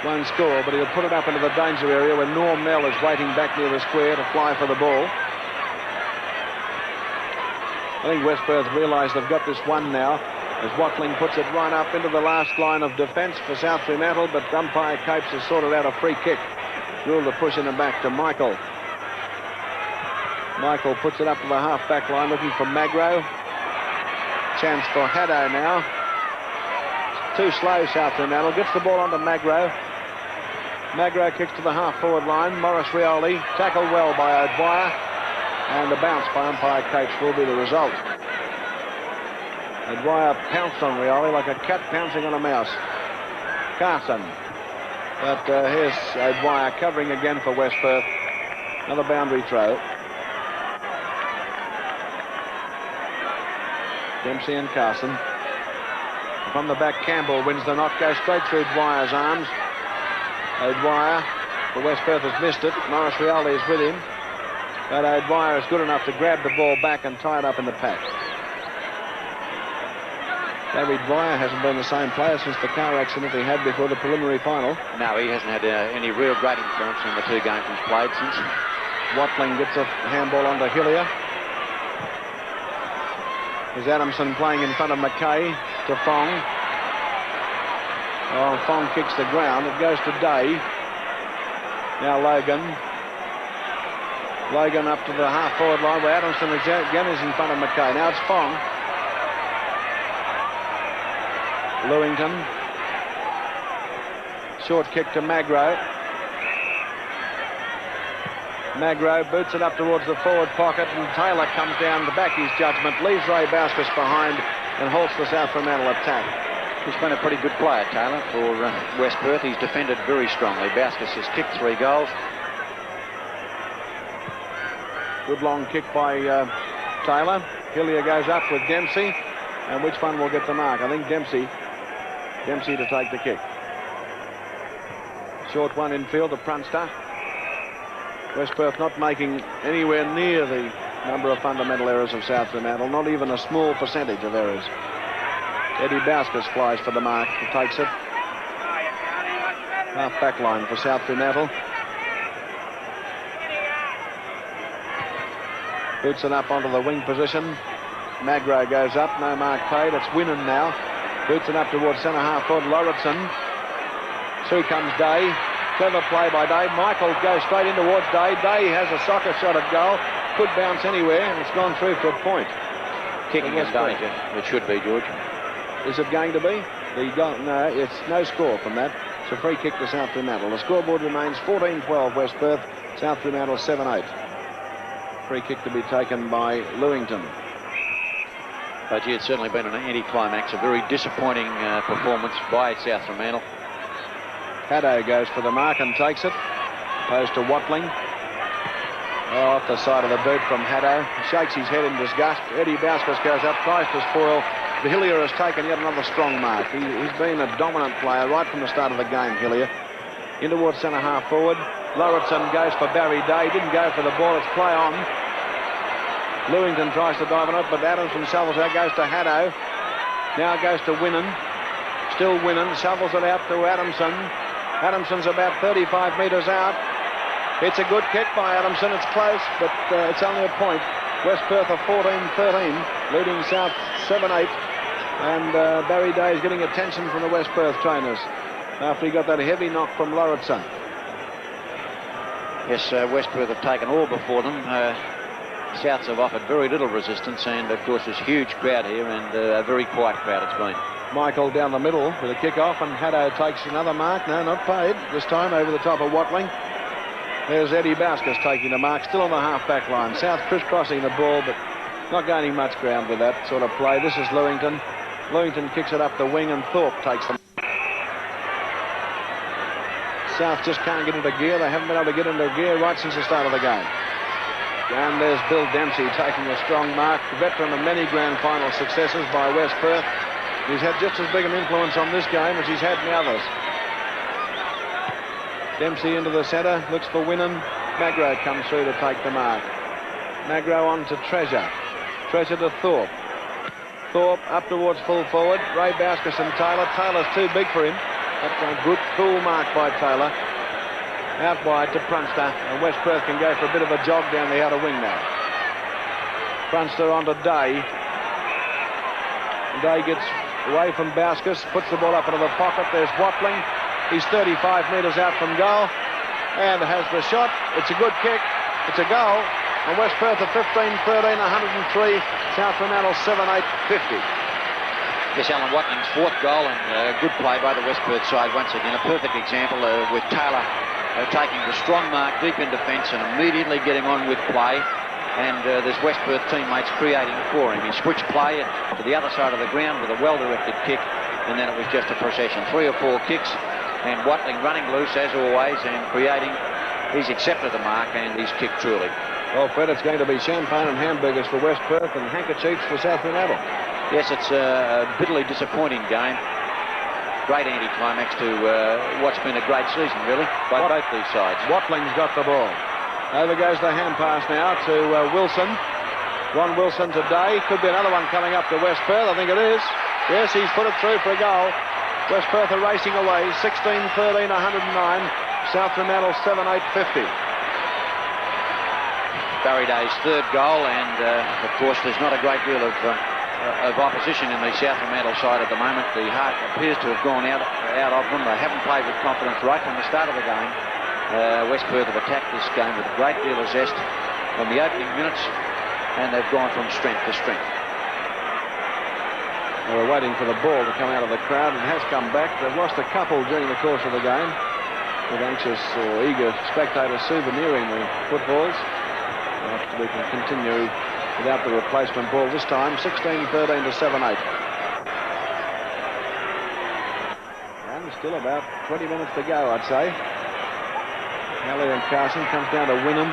One score, but he'll put it up into the danger area where Norm Nell is waiting back near the square to fly for the ball. I think West Perth realise they've got this one now, as Watling puts it right up into the last line of defence for South Fremantle, but umpire Capes has sorted out a free kick. Ruled to push in and back to Michael. Michael puts it up to the half-back line, looking for Magro. Chance for Haddo now. Too slow, South Fremantle. Gets the ball onto Magro. Magro kicks to the half-forward line. Morris Rioli tackled well by O'Dwyer, and a bounce by umpire Cates will be the result. O'Dwyer pounced on Rioli like a cat pouncing on a mouse. Carson. But here's O'Dwyer covering again for West Perth. Another boundary throw. Dempsey and Carson. From the back, Campbell wins the knock, goes straight through Dwyer's arms. O'Dwyer, for West Perth, has missed it. Morris Rioli is with him. But O'Dwyer is good enough to grab the ball back and tie it up in the pack. Barry Dwyer hasn't been the same player since the car accident he had before the preliminary final. No, he hasn't had any real great influence in the 2 games he's played since. Watling gets a handball onto Hillier. There's Adamson playing in front of McKay to Fong. Oh, Fong kicks the ground. It goes to Day. Now Logan. Logan up to the half-forward line where Adamson again is in front of McKay. Now it's Fong. Lewington. Short kick to Magro. Magro boots it up towards the forward pocket, and Taylor comes down to back his judgment, leaves Ray Bauskas behind and halts the South Fremantle attack. He's been a pretty good player, Taylor, for West Perth. He's defended very strongly. Bauskas has kicked 3 goals. Good long kick by Taylor. Hillier goes up with Dempsey, and which one will get the mark? I think Dempsey to take the kick. Short one infield to Prunster. West Perth not making anywhere near the number of fundamental errors of South Fremantle, not even a small percentage of errors. Eddie Bauskas flies for the mark, he takes it. Half back line for South Fremantle. Boots it up onto the wing position. Magro goes up, no mark paid. It's Winnan now. Boots it up towards centre half forward, Lauritsen. Through comes Day. Clever play by Day. Michael goes straight in towards Day. Day has a soccer shot at goal. Could bounce anywhere, and it's gone through for a point. Kicking in danger. It should be, George. Is it going to be? No, it's no score from that. It's a free kick to South Fremantle. The scoreboard remains 14-12 West Perth. South Fremantle 7-8. Free kick to be taken by Lewington. But gee, it's certainly been an anticlimax. A very disappointing performance by South Fremantle. Haddo goes for the mark and takes it. Opposed to Watling. Oh, off the side of the boot from Haddo. Shakes his head in disgust. Eddie Bauskas goes up, tries to spoil. Hillier has taken yet another strong mark. He's been a dominant player right from the start of the game, Hillier. In towards centre half forward. Lauritsen goes for Barry Day. Didn't go for the ball. It's play on. Lewington tries to dive on it, but Adams from Salvazar goes to Haddo. Now goes to Winnan. Still Winnan. Shovels it out to Adamson. Adamson's about 35 metres out. It's a good kick by Adamson. It's close, but it's only a point. West Perth are 14-13, leading South 7-8. And Barry Day is getting attention from the West Perth trainers after he got that heavy knock from Lauritsen. Yes, West Perth have taken all before them. Souths have offered very little resistance, and of course there's a huge crowd here, and a very quiet crowd it's been. Michael down the middle with a kick-off, and Haddo takes another mark. No, not paid. This time over the top of Watling. There's Eddie Bauskas taking the mark, still on the half-back line. South crisscrossing the ball, but not gaining much ground with that sort of play. This is Lewington. Lewington kicks it up the wing, and Thorpe takes them. South just can't get into gear. They haven't been able to get into gear right since the start of the game. And there's Bill Dempsey taking a strong mark. Veteran of many grand final successes by West Perth. He's had just as big an influence on this game as he's had in the others. Dempsey into the centre, looks for Winnan. Magro comes through to take the mark. Magro on to Treasure. Treasure to Thorpe. Thorpe up towards full forward. Ray Bauskas and Taylor. Taylor's too big for him. That's a good, cool mark by Taylor. Out wide to Prunster. And West Perth can go for a bit of a jog down the outer wing now. Prunster on to Day. Day gets away from Bauskas, puts the ball up into the pocket. There's Watling. He's 35 metres out from goal and has the shot. It's a good kick. It's a goal. And West Perth are 15-13, 103. South Fremantle 7-8, 50. Yes, Alan Watling's fourth goal, and good play by the West Perth side once again. A perfect example with Taylor taking the strong mark deep in defence and immediately getting on with play. And there's West Perth teammates creating for him. He switched play to the other side of the ground with a well-directed kick, and then it was just a procession. 3 or 4 kicks, and Watling running loose as always and creating. He's accepted the mark and he's kicked truly. Well, Fred, it's going to be champagne and hamburgers for West Perth and handkerchiefs for South Fremantle. Yes, it's a bitterly disappointing game. Great anticlimax to what's been a great season, really, by both these sides. Watling's got the ball. Over goes the hand pass now to Wilson. Ron Wilson today. Could be another one coming up to West Perth. I think it is. Yes, he's put it through for a goal. West Perth are racing away. 16-13, 109. South Fremantle 7-8-50. Barry Day's third goal, and of course there's not a great deal of opposition in the South Fremantle side at the moment. The heart appears to have gone out of them. They haven't played with confidence right from the start of the game. West Perth have attacked this game with a great deal of zest from the opening minutes, and they've gone from strength to strength. Well, we're waiting for the ball to come out of the crowd. It has come back. They've lost a couple during the course of the game, with anxious or eager spectators souveniring the footballs. We can continue without the replacement ball this time. 16-13 to 7-8. And still about 20 minutes to go, I'd say. Halley and Carson comes down to Wynnum.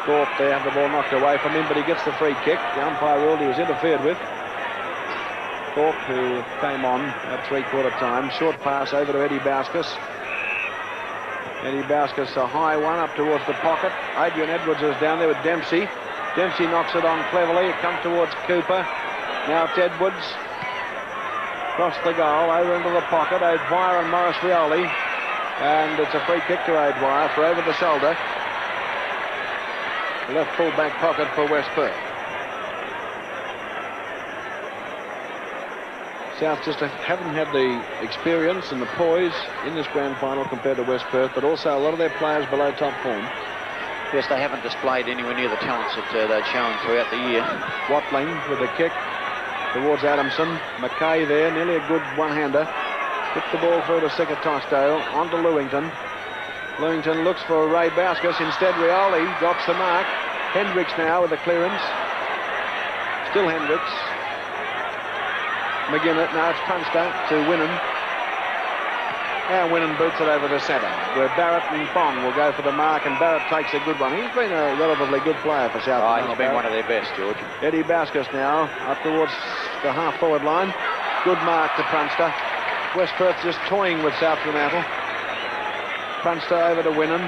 Thorpe there, the ball knocked away from him, but he gets the free kick. The umpire ruled he was interfered with. Thorpe, who came on at three-quarter time. Short pass over to Eddie Bauskas. Eddie Bauskas, a high one up towards the pocket. Adrian Edwards is down there with Dempsey. Dempsey knocks it on cleverly. It comes towards Cooper. Now it's Edwards. Across the goal, over into the pocket. O'Dwyer and Morris Rioli. And it's a free kick to O'Dwyer for over the shoulder. Left full back pocket for West Perth. South just haven't had the experience and the poise in this grand final compared to West Perth, but also a lot of their players below top form. Yes, they haven't displayed anywhere near the talents that they've shown throughout the year. Watling with the kick towards Adamson. McKay there, nearly a good one-hander. Puts the ball through to Sikatosto, on to Lewington. Lewington looks for Ray Bauskas. Instead, Rioli drops the mark. Hendricks now with the clearance. Still Hendricks. McGinnett, now it's Punster to Wynnum. And Wynnum boots it over the centre, where Barrett and Bong will go for the mark, and Barrett takes a good one. He's been a relatively good player for South Fremantle. He's been one of their best, George. Eddie Bauskas now up towards the half-forward line. Good mark to Punster. West Perth just toying with South Fremantle. Punster over to Wynnum.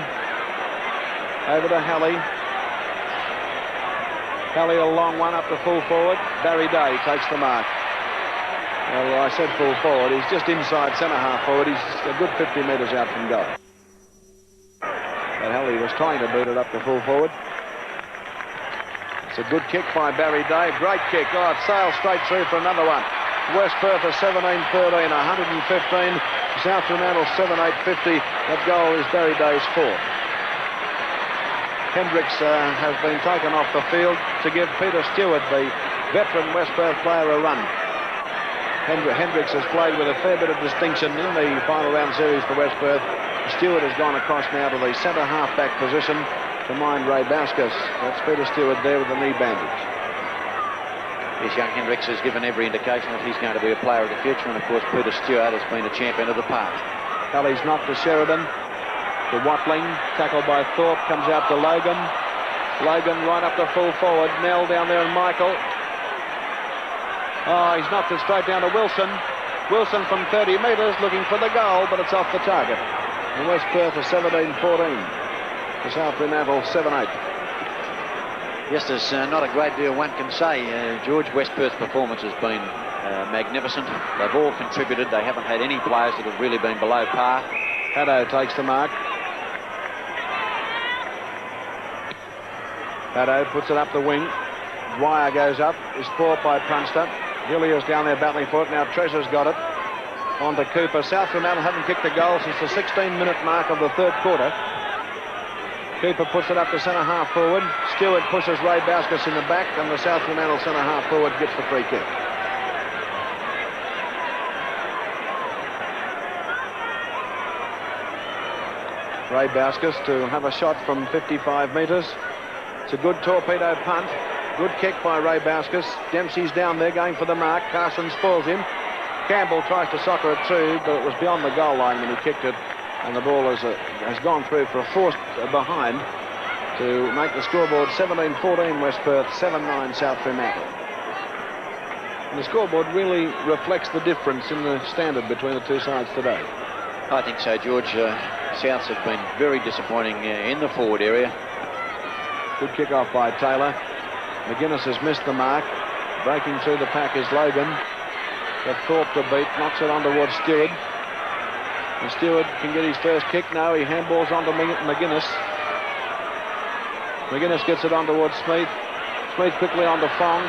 Over to Halley. Halley a long one up to full forward. Barry Day takes the mark. Well, I said full forward. He's just inside centre half forward. He's a good 50 metres out from goal. But Halley was trying to boot it up to full forward. It's a good kick by Barry Day. Great kick. Oh, it sails straight through for another one. West Perth are 17-13, 115. South Fremantle 7-8-50. That goal is Barry Day's fourth. Hendricks has been taken off the field to give Peter Stewart, the veteran West Perth player, a run. Hendricks has played with a fair bit of distinction in the final round series for West Perth. Stewart has gone across now to the centre half-back position to mind Ray Bauskas. That's Peter Stewart there with the knee bandage. Yes, young Hendricks has given every indication that he's going to be a player of the future, and of course Peter Stewart has been a champion of the past. Halley's knocked to Sheridan. To Watling, tackled by Thorpe, comes out to Logan. Logan right up to full forward. Nell down there and Michael. Oh, he's knocked it straight down to Wilson. Wilson from 30 metres looking for the goal, but it's off the target. And West Perth are 17-14. The South Fremantle 7-8. Yes, there's not a great deal one can say. George, West Perth's performance has been magnificent. They've all contributed. They haven't had any players that have really been below par. Haddo takes the mark. Haddo puts it up the wing. Dwyer goes up. Is fought by Prunster. Gillia's down there battling for it. Now Treasure's got it. On to Cooper. South Fremantle haven't kicked a goal since the 16-minute mark of the third quarter. Cooper puts it up to centre half forward. Stewart pushes Ray Bauskas in the back, and the South Fremantle centre half forward gets the free kick. Ray Bauskas to have a shot from 55 metres. It's a good torpedo punt. Good kick by Ray Bauskas. Dempsey's down there going for the mark. Carson spoils him. Campbell tries to soccer it through, but it was beyond the goal line when he kicked it, and the ball has gone through for a forced behind to make the scoreboard 17-14 West Perth, 7-9 South Fremantle. And the scoreboard really reflects the difference in the standard between the two sides today. I think so, George. Souths have been very disappointing in the forward area. Good kick-off by Taylor. McGuinness has missed the mark. Breaking through the pack is Logan. Got Thorpe to beat, knocks it on towards Stewart. And Stewart can get his first kick. No, he handballs onto McGuinness. McGuinness gets it on towards Smith. Smith quickly onto Fong.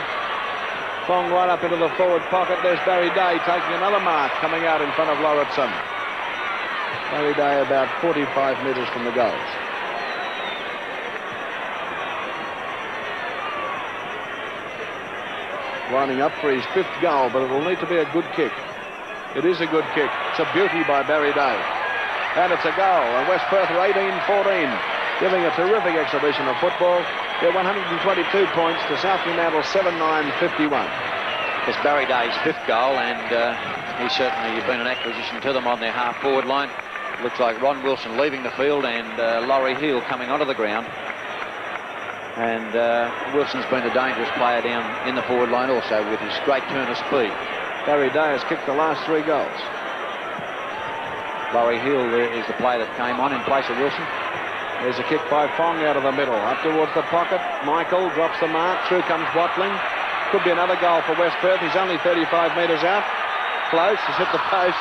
Fong right up into the forward pocket. There's Barry Day taking another mark, coming out in front of Lauritsen. Barry Day about 45 metres from the goals. Lining up for his 5th goal, but it will need to be a good kick. It is a good kick. It's a beauty by Barry Day. And it's a goal. And West Perth are 18-14, giving a terrific exhibition of football. They're 122 points to South Fremantle 7-9-51. It's Barry Day's 5th goal, and he's certainly been an acquisition to them on their half-forward line. Looks like Ron Wilson leaving the field and Laurie Heal coming onto the ground. And Wilson's been a dangerous player down in the forward line also with his great turn of speed. Barry Day has kicked the last 3 goals. Laurie Heal is the player that came on in place of Wilson. There's a kick by Fong out of the middle. Up towards the pocket. Michael drops the mark. Through comes Watling. Could be another goal for West Perth. He's only 35 metres out. Close. He's hit the post.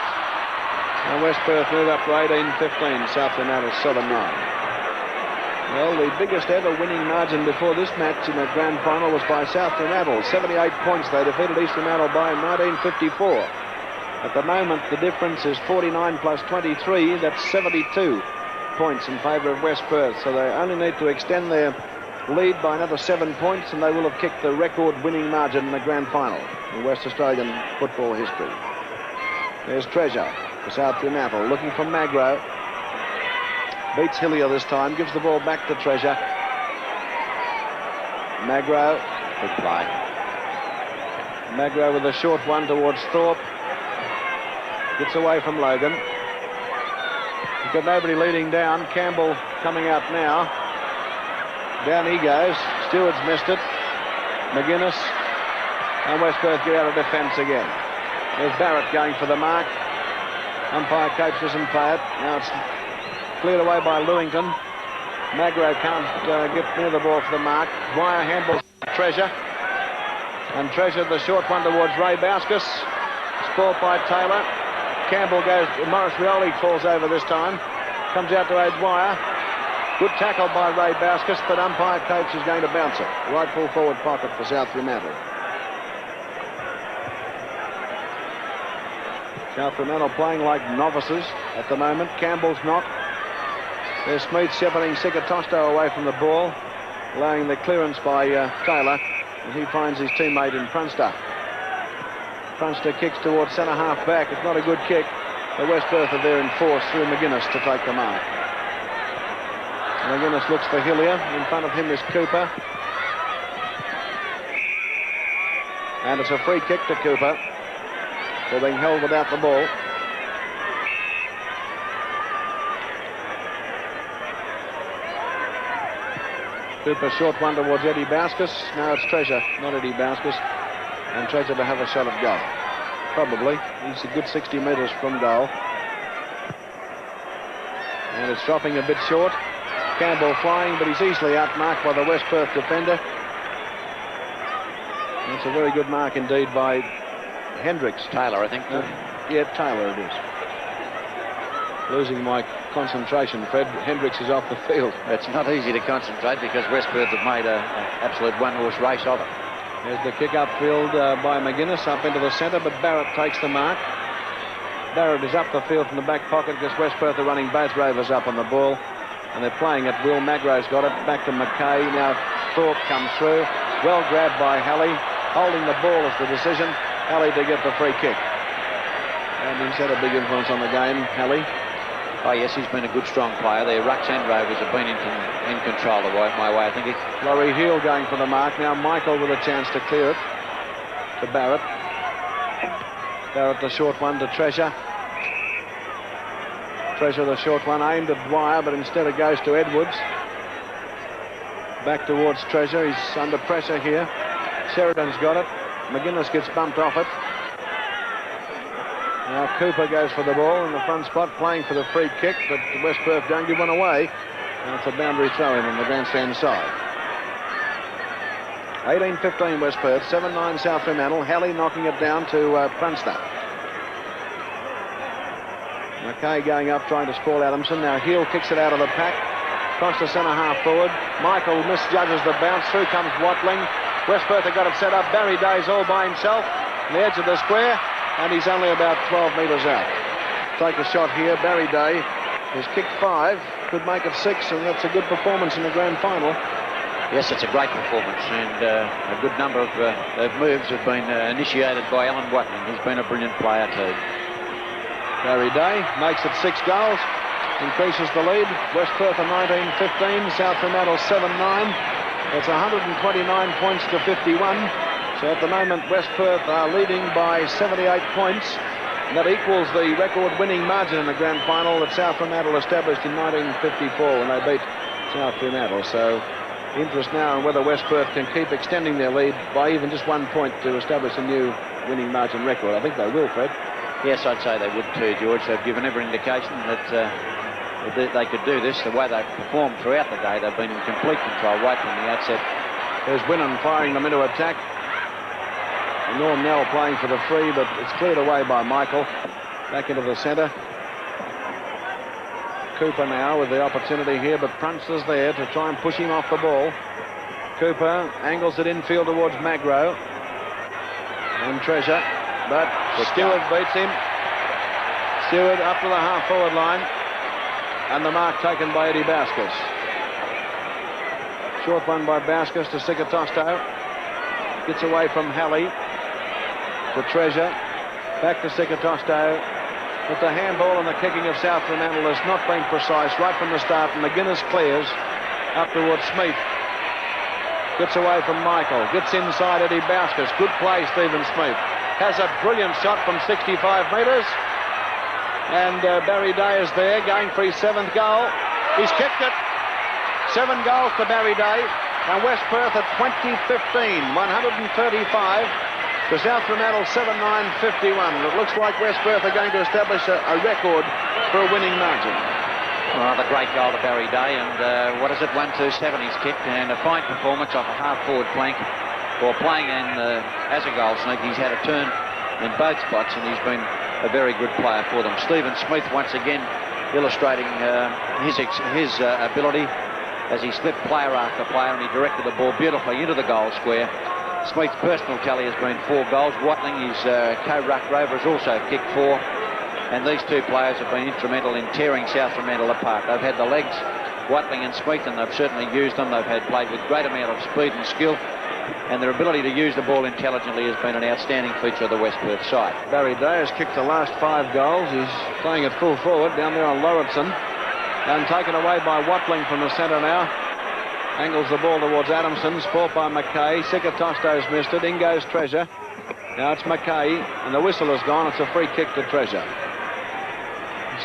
And West Perth move up to 18-15. South Fremantle 7-9. Well, the biggest ever winning margin before this match in the grand final was by South Fremantle. 78 points. They defeated East Fremantle by in 1954. At the moment, the difference is 49 plus 23. That's 72 points in favour of West Perth. So they only need to extend their lead by another 7 points, and they will have kicked the record winning margin in the grand final in West Australian football history. There's Treasure for South Fremantle, looking for Magro. Beats Hillier this time, gives the ball back to Treasure. Magro. Good play. Magro with a short one towards Thorpe. Gets away from Logan. He's got nobody leading down. Campbell coming out now. Down he goes. Stewart's missed it. McGuinness. And West Perth get out of defence again. There's Barrett going for the mark. Umpire coach doesn't play it. Now it's cleared away by Lewington. Magro can't get near the ball for the mark. Dwyer handballs Treasure. And Treasure the short one towards Ray Bauskas. Spoilt by Taylor. Campbell goes, Morris Rioli falls over this time. Comes out to O'Dwyer. Good tackle by Ray Bauskas, but umpire coach is going to bounce it. Right full forward pocket for South Fremantle. South Fremantle playing like novices at the moment. Campbell's not. There's Smith shepherding Sikatosto away from the ball, allowing the clearance by Taylor, and he finds his teammate in Prunster. Prunster kicks towards centre half back. It's not a good kick. The West Perth are there in force through McGuinness to take the mark. McGuinness looks for Hillier. In front of him is Cooper. And it's a free kick to Cooper. They're being held without the ball. Cooper short one towards Eddie Bauskas. Now it's Treasure, not Eddie Bauskas. And Treasure to have a shot at goal. Probably. He's a good 60 metres from goal. And it's dropping a bit short. Campbell flying, but he's easily outmarked by the West Perth defender. That's a very good mark indeed by Hendricks. Taylor, I think. Yeah, Taylor it is. Losing my concentration, Fred. Hendricks is off the field. It's not easy to concentrate because West Perth have made an absolute one-horse race of it. There's the kick upfield by McGuinness up into the centre, but Barrett takes the mark. Barrett is up the field from the back pocket because West Perth are running both rovers up on the ball, and they're playing it. Will Magro's got it back to McKay. Now Thorpe comes through. Well grabbed by Halley. Holding the ball is the decision. Halley to get the free kick. And he's had a big influence on the game, Halley. Oh, yes, he's been a good, strong player. Their rucks and rovers have been in control my way, I think. Laurie Heel going for the mark. Now Michael with a chance to clear it to Barrett. Barrett the short one to Treasure. Treasure the short one aimed at Dwyer, but instead it goes to Edwards. Back towards Treasure. He's under pressure here. Sheridan's got it. McGuinness gets bumped off it. Now Cooper goes for the ball in the front spot, playing for the free kick, but West Perth don't give one away. And it's a boundary throw-in on the grandstand side. 18-15 West Perth, 7-9 South Fremantle. Halley knocking it down to Prunster. McKay going up, trying to sprawl Adamson. Now Heel kicks it out of the pack. Across to centre half forward. Michael misjudges the bounce. Through comes Watling. West Perth have got it set up. Barry Day's all by himself on the edge of the square, and he's only about 12 metres out. Take a shot here. Barry Day has kicked 5, could make it 6, and that's a good performance in the grand final. Yes, it's a great performance, and a good number of moves have been initiated by Alan Watling. He's been a brilliant player too. Barry Day makes it 6 goals, increases the lead. West Perth are 19-15, South Fremantle 7-9. It's 129 points to 51. So at the moment, West Perth are leading by 78 points. And that equals the record winning margin in the grand final that South Fremantle established in 1954 when they beat South Fremantle. So interest now in whether West Perth can keep extending their lead by even just 1 point to establish a new winning margin record. I think they will, Fred. Yes, I'd say they would too, George. They've given every indication that they could do this. The way they've performed throughout the day, they've been in complete control right from the outset. There's Winnan firing them into attack. Norm Nell playing for the free, but it's cleared away by Michael. Back into the centre. Cooper now with the opportunity here, but Prunster's there to try and push him off the ball. Cooper angles it infield towards Magro. And Treasure, but Stewart beats him. Stewart up to the half-forward line. And the mark taken by Eddie Bauskas. Short one by Bauskas to Sikatosto. Gets away from Halley to Treasure. Back to Sikatosto. But the handball and the kicking of South Fremantle has not been precise right from the start. And McGuinness clears up towards Smith. Gets away from Michael. Gets inside Eddie Bauskas. Good play, Stephen Smith. Has a brilliant shot from 65 metres. And Barry Day is there, going for his 7th goal. He's kicked it. 7 goals to Barry Day. And West Perth at 20-15, 135. To South Fremantle 7-9-51. It looks like West Perth are going to establish a record for a winning margin. Oh, the great goal to Barry Day. And what is it, 1-2-7 he's kicked. And a fine performance off a half-forward flank. Or playing in as a goal sneak. He's had a turn in both spots, and he's been a very good player for them. Stephen Smith once again illustrating his ability as he slipped player after player, and he directed the ball beautifully into the goal square. Smith's personal tally has been 4 goals. Watling, his co-ruck rover, has also kicked 4. And these two players have been instrumental in tearing South Fremantle apart. They've had the legs, Watling and Smith, and they've certainly used them. They've had played with great amount of speed and skill. And their ability to use the ball intelligently has been an outstanding feature of the West Perth side. Barry Day has kicked the last 5 goals. He's playing at full forward down there on Lauritsen. And taken away by Watling from the centre now. Angles the ball towards Adamson. Sport by McKay. Sikatosto's missed it. In goes Treasure. Now it's McKay, and the whistle has gone. It's a free kick to Treasure.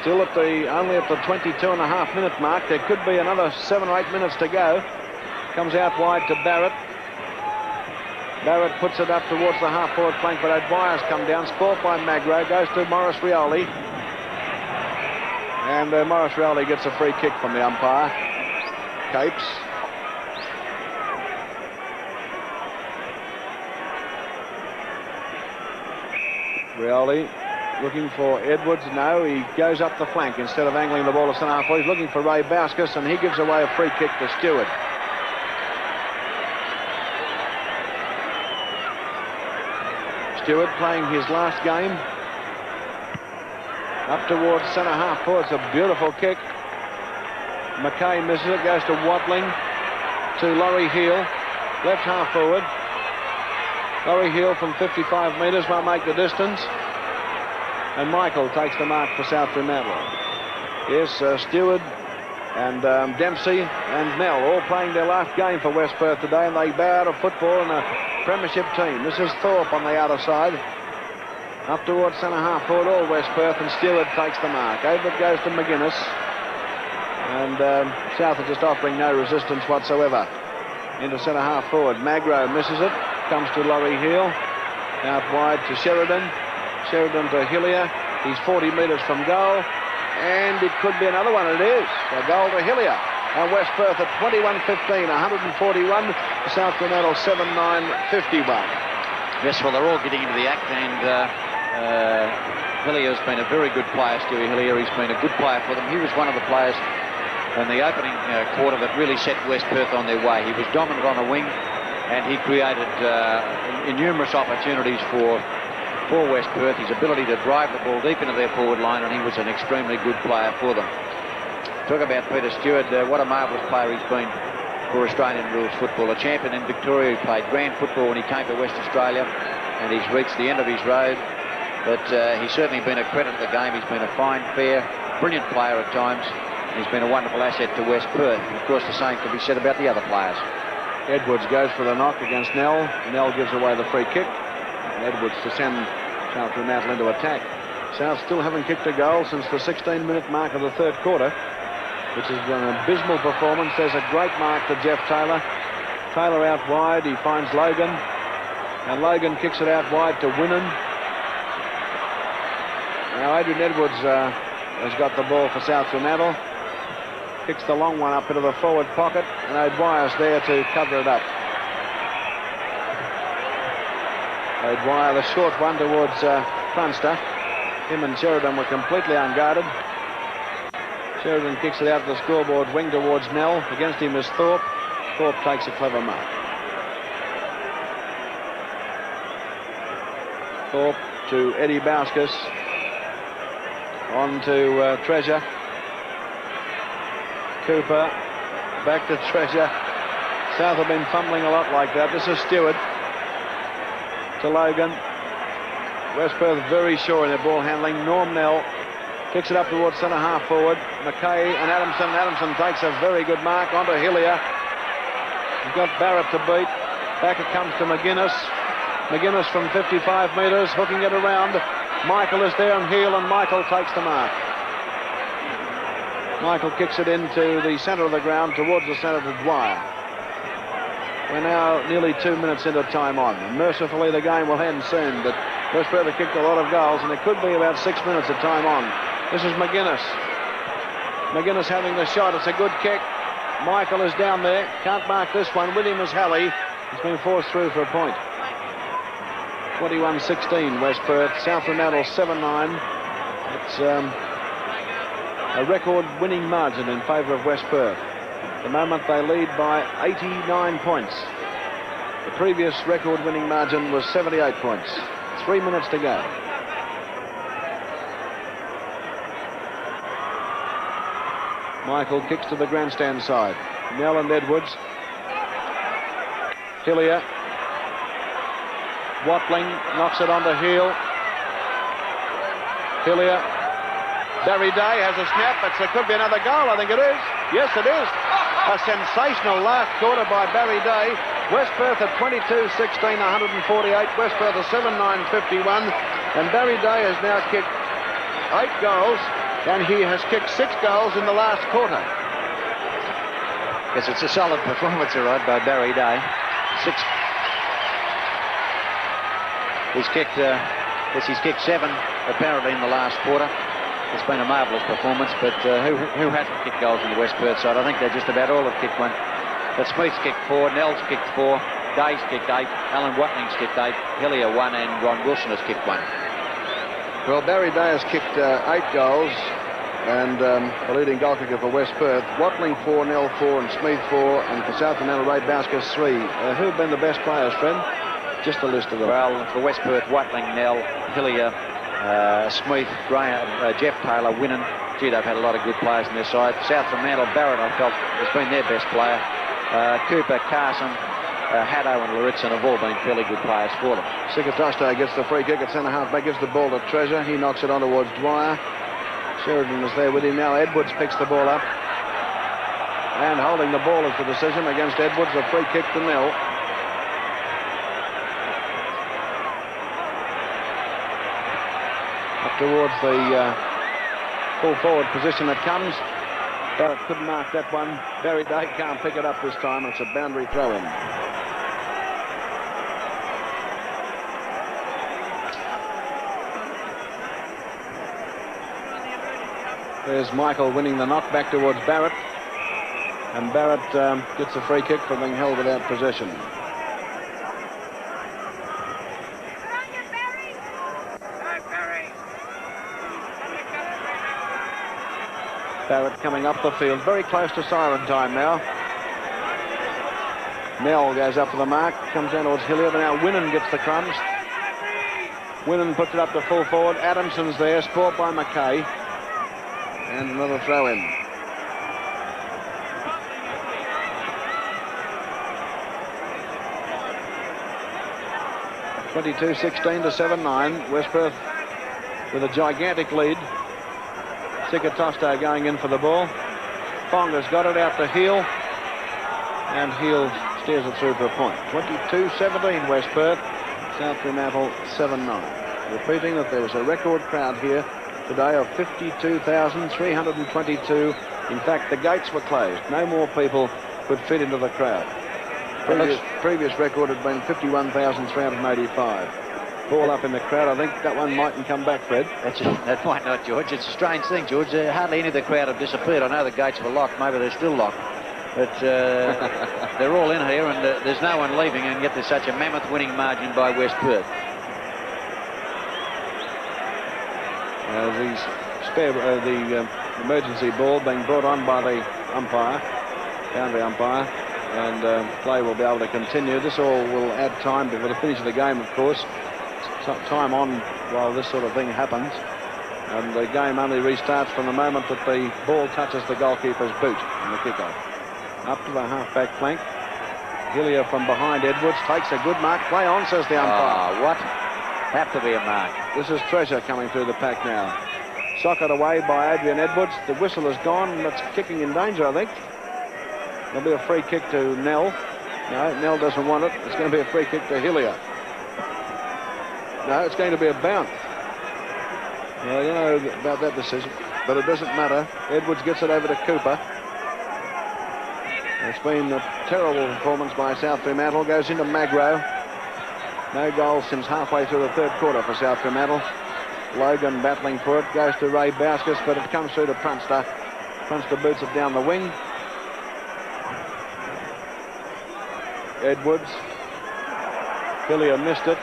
Still only at the 22.5-minute mark. There could be another 7 or 8 minutes to go. Comes out wide to Barrett. Barrett puts it up towards the half-forward flank, but O'Dwyer's come down. Sport by Magro. Goes to Morris Rioli. And Morris Rioli gets a free kick from the umpire. Capes. Rioli looking for Edwards. No, he goes up the flank instead of angling the ball to centre half. He's looking for Ray Bauskas, and he gives away a free kick to Stewart. Stewart playing his last game. Up towards centre half forward. It's a beautiful kick. McKay misses it. Goes to Watling. To Laurie Heel. Left half forward. Laurie Heel from 55 metres won't make the distance. And Michael takes the mark for South Fremantle. Yes, Stewart and Dempsey and Nell all playing their last game for West Perth today, and they bow out of football in a premiership team. This is Thorpe on the outer side. Up towards centre half forward, all West Perth, and Stewart takes the mark. Over it goes to McGuinness. And South are just offering no resistance whatsoever. Into centre half forward. Magro misses it. Comes to Laurie Heel. Out wide to Sheridan. Sheridan to Hillier. He's 40 metres from goal. And it could be another one. It is. A goal to Hillier. And West Perth at 21-15, 141. South Fremantle 79-51. Yes, well, they're all getting into the act, and Hillier's been a very good player, Stewie Hillier. He's been a good player for them. He was one of the players in the opening quarter that really set West Perth on their way. He was dominant on the wing, and he created numerous opportunities for West Perth. His ability to drive the ball deep into their forward line, and he was an extremely good player for them. Talk about Peter Stewart, what a marvellous player he's been for Australian rules football. A champion in Victoria. He played grand football when he came to West Australia, and he's reached the end of his road. But he's certainly been a credit to the game. He's been a fine, fair, brilliant player at times. He's been a wonderful asset to West Perth. And of course, the same can be said about the other players. Edwards goes for the knock against Nell. Nell gives away the free kick. And Edwards to send South Fremantle into attack. South still haven't kicked a goal since the 16-minute mark of the third quarter, which is an abysmal performance. There's a great mark to Jeff Taylor. Taylor out wide. He finds Logan. And Logan kicks it out wide to Winnan. Now Adrian Edwards has got the ball for South Fremantle. Kicks the long one up into the forward pocket, and O'Dwyer's there to cover it up. O'Dwyer, the short one towards Cranster. Him and Sheridan were completely unguarded. Sheridan kicks it out to the scoreboard wing towards Nell. Against him is Thorpe. Thorpe takes a clever mark. Thorpe to Eddie Bauskas. On to Treasure. Cooper. Back to Treasure. South have been fumbling a lot like that. This is Stewart. To Logan. West Perth very sure in their ball handling. Norm Nell kicks it up towards centre half forward. McKay and Adamson. Adamson takes a very good mark onto Hillier. He's got Barrett to beat. Back it comes to McGuinness. McGuinness from 55 metres, hooking it around. Michael is there on heel, and Michael takes the mark. Michael kicks it into the centre of the ground towards the centre to Dwyer. We're now nearly 2 minutes into time on. And mercifully, the game will end soon, but West Perth have kicked a lot of goals, and it could be about 6 minutes of time on. This is McGuinness. McGuinness having the shot. It's a good kick. Michael is down there. Can't mark this one. With him is Halley. He's been forced through for a point. 21-16 West Perth. South Fremantle 7-9. It's a record winning margin in favour of West Perth. At the moment they lead by 89 points. The previous record winning margin was 78 points. 3 minutes to go. Michael kicks to the grandstand side. Nell and Edwards. Hillier. Watling knocks it onto heel. Hillier. Barry Day has a snap. It could be another goal. I think it is. Yes, it is. A sensational last quarter by Barry Day. West Perth at 22-16, 148. West Perth at 7-9-51. And Barry Day has now kicked 8 goals, and he has kicked 6 goals in the last quarter. Yes, it's a solid performance, all right, by Barry Day. 6. He's kicked, he's kicked 7 apparently in the last quarter. It's been a marvellous performance, but who hasn't kicked goals in the West Perth side? I think they're just about all have kicked one. But Smith's kicked 4, Nell's kicked 4, Day's kicked 8, Alan Watling's kicked 8, Hillier 1, and Ron Wilson has kicked 1. Well, Barry Day has kicked 8 goals, and the leading goal kicker for West Perth. Watling 4, Nell 4, and Smith 4, and for South Fremantle, Ray Bauskas 3. Who have been the best players, friend? Just a list of them. Well, for West Perth, Watling, Nell, Hillier, Smith, Graham, Jeff Taylor, Winnan. Gee, they've had a lot of good players on their side. South Fremantle, Barrett, I felt, has been their best player. Cooper, Carson, Haddo and Lauritsen have all been fairly good players for them. Sikatosto gets the free kick at centre half back, gives the ball to Treasure. He knocks it on towards Dwyer. Sheridan is there with him now. Edwards picks the ball up. And holding the ball is the decision against Edwards. A free kick to nil. Up towards the full forward position it comes. Barrett couldn't mark that one. Barry Day can't pick it up this time. It's a boundary throw in. There's Michael winning the knock back towards Barrett. And Barrett gets a free kick for being held without possession. Barrett coming up the field, very close to siren time now. Nell goes up for the mark, comes down towards Hillier, but now Winnan gets the crumbs. Winnan puts it up to full forward. Adamson's there, sport by McKay. And another throw in. (22-16 to 7-9). West Perth with a gigantic lead. Sikatosto going in for the ball. Fonga's got it out to Heel. And Heel steers it through for a point. 22-17 West Perth. South Fremantle 7-9. Repeating that there was a record crowd here today of 52,322. In fact, the gates were closed. No more people could fit into the crowd. Previous record had been 51,385. Ball up in the crowd. I think that one mightn't come back, Fred. That might not, George. It's a strange thing, George. Hardly any of the crowd have disappeared. I know the gates were locked. Maybe they're still locked. But they're all in here, and there's no one leaving, and yet there's such a mammoth winning margin by West Perth. The emergency ball being brought on by the umpire, boundary umpire, and play will be able to continue. This all will add time before the finish of the game, of course. Some time on while this sort of thing happens, and the game only restarts from the moment that the ball touches the goalkeeper's boot in the kickoff. Up to the half-back flank. Hillier from behind Edwards takes a good mark. Play on, says the umpire. What? Have to be a mark. This is Treasure coming through the pack now. Socket away by Adrian Edwards. The whistle is gone, and it's kicking in danger, I think. There'll be a free kick to Nell. No, Nell doesn't want it. It's going to be a free kick to Hillier. No, it's going to be a bounce. Well, you know about that decision, but it doesn't matter. Edwards gets it over to Cooper. It's been a terrible performance by South Fremantle. Goes into Magro. No goals since halfway through the third quarter for South Fremantle. Logan battling for it. Goes to Ray Bauskas, but it comes through to Prunster. Prunster boots it down the wing. Edwards. Hillier missed it.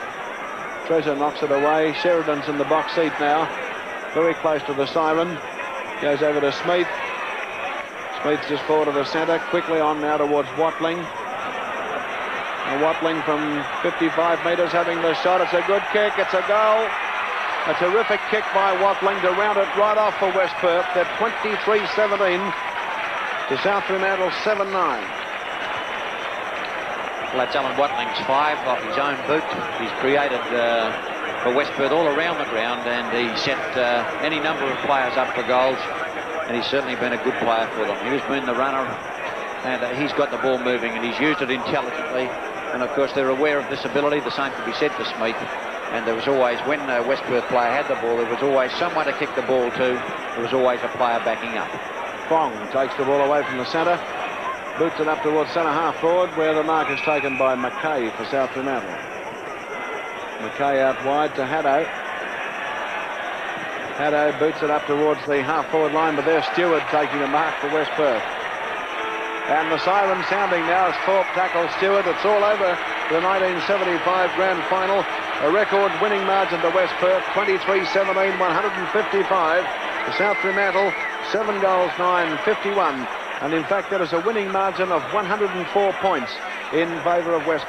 Treasure knocks it away. Sheridan's in the box seat now. Very close to the siren. Goes over to Smith. Smith's just forward to the centre. Quickly on now towards Watling. And Watling from 55 metres having the shot. It's a good kick. It's a goal. A terrific kick by Watling to round it right off for West Perth. They're 23-17 to South Fremantle 7-9. Well, that's Alan Watling's 5 off his own boot. He's created for West Perth all around the ground, and he set any number of players up for goals, and he's certainly been a good player for them. He's been the runner, and he's got the ball moving, and he's used it intelligently. And of course, they're aware of this ability. The same could be said for Smith. And there was always, when a West Perth player had the ball, there was always someone to kick the ball to. There was always a player backing up. Fong takes the ball away from the centre. Boots it up towards centre half forward, where the mark is taken by McKay for South Fremantle. McKay out wide to Haddo. Haddo boots it up towards the half forward line, but there's Stewart taking the mark for West Perth. And the siren sounding now as Thorpe tackles Stewart. It's all over the 1975 Grand Final. A record winning margin to West Perth, 23-17, 155. To South Fremantle, 7 goals, 9, 51. And in fact, that is a winning margin of 104 points in favour of West Perth.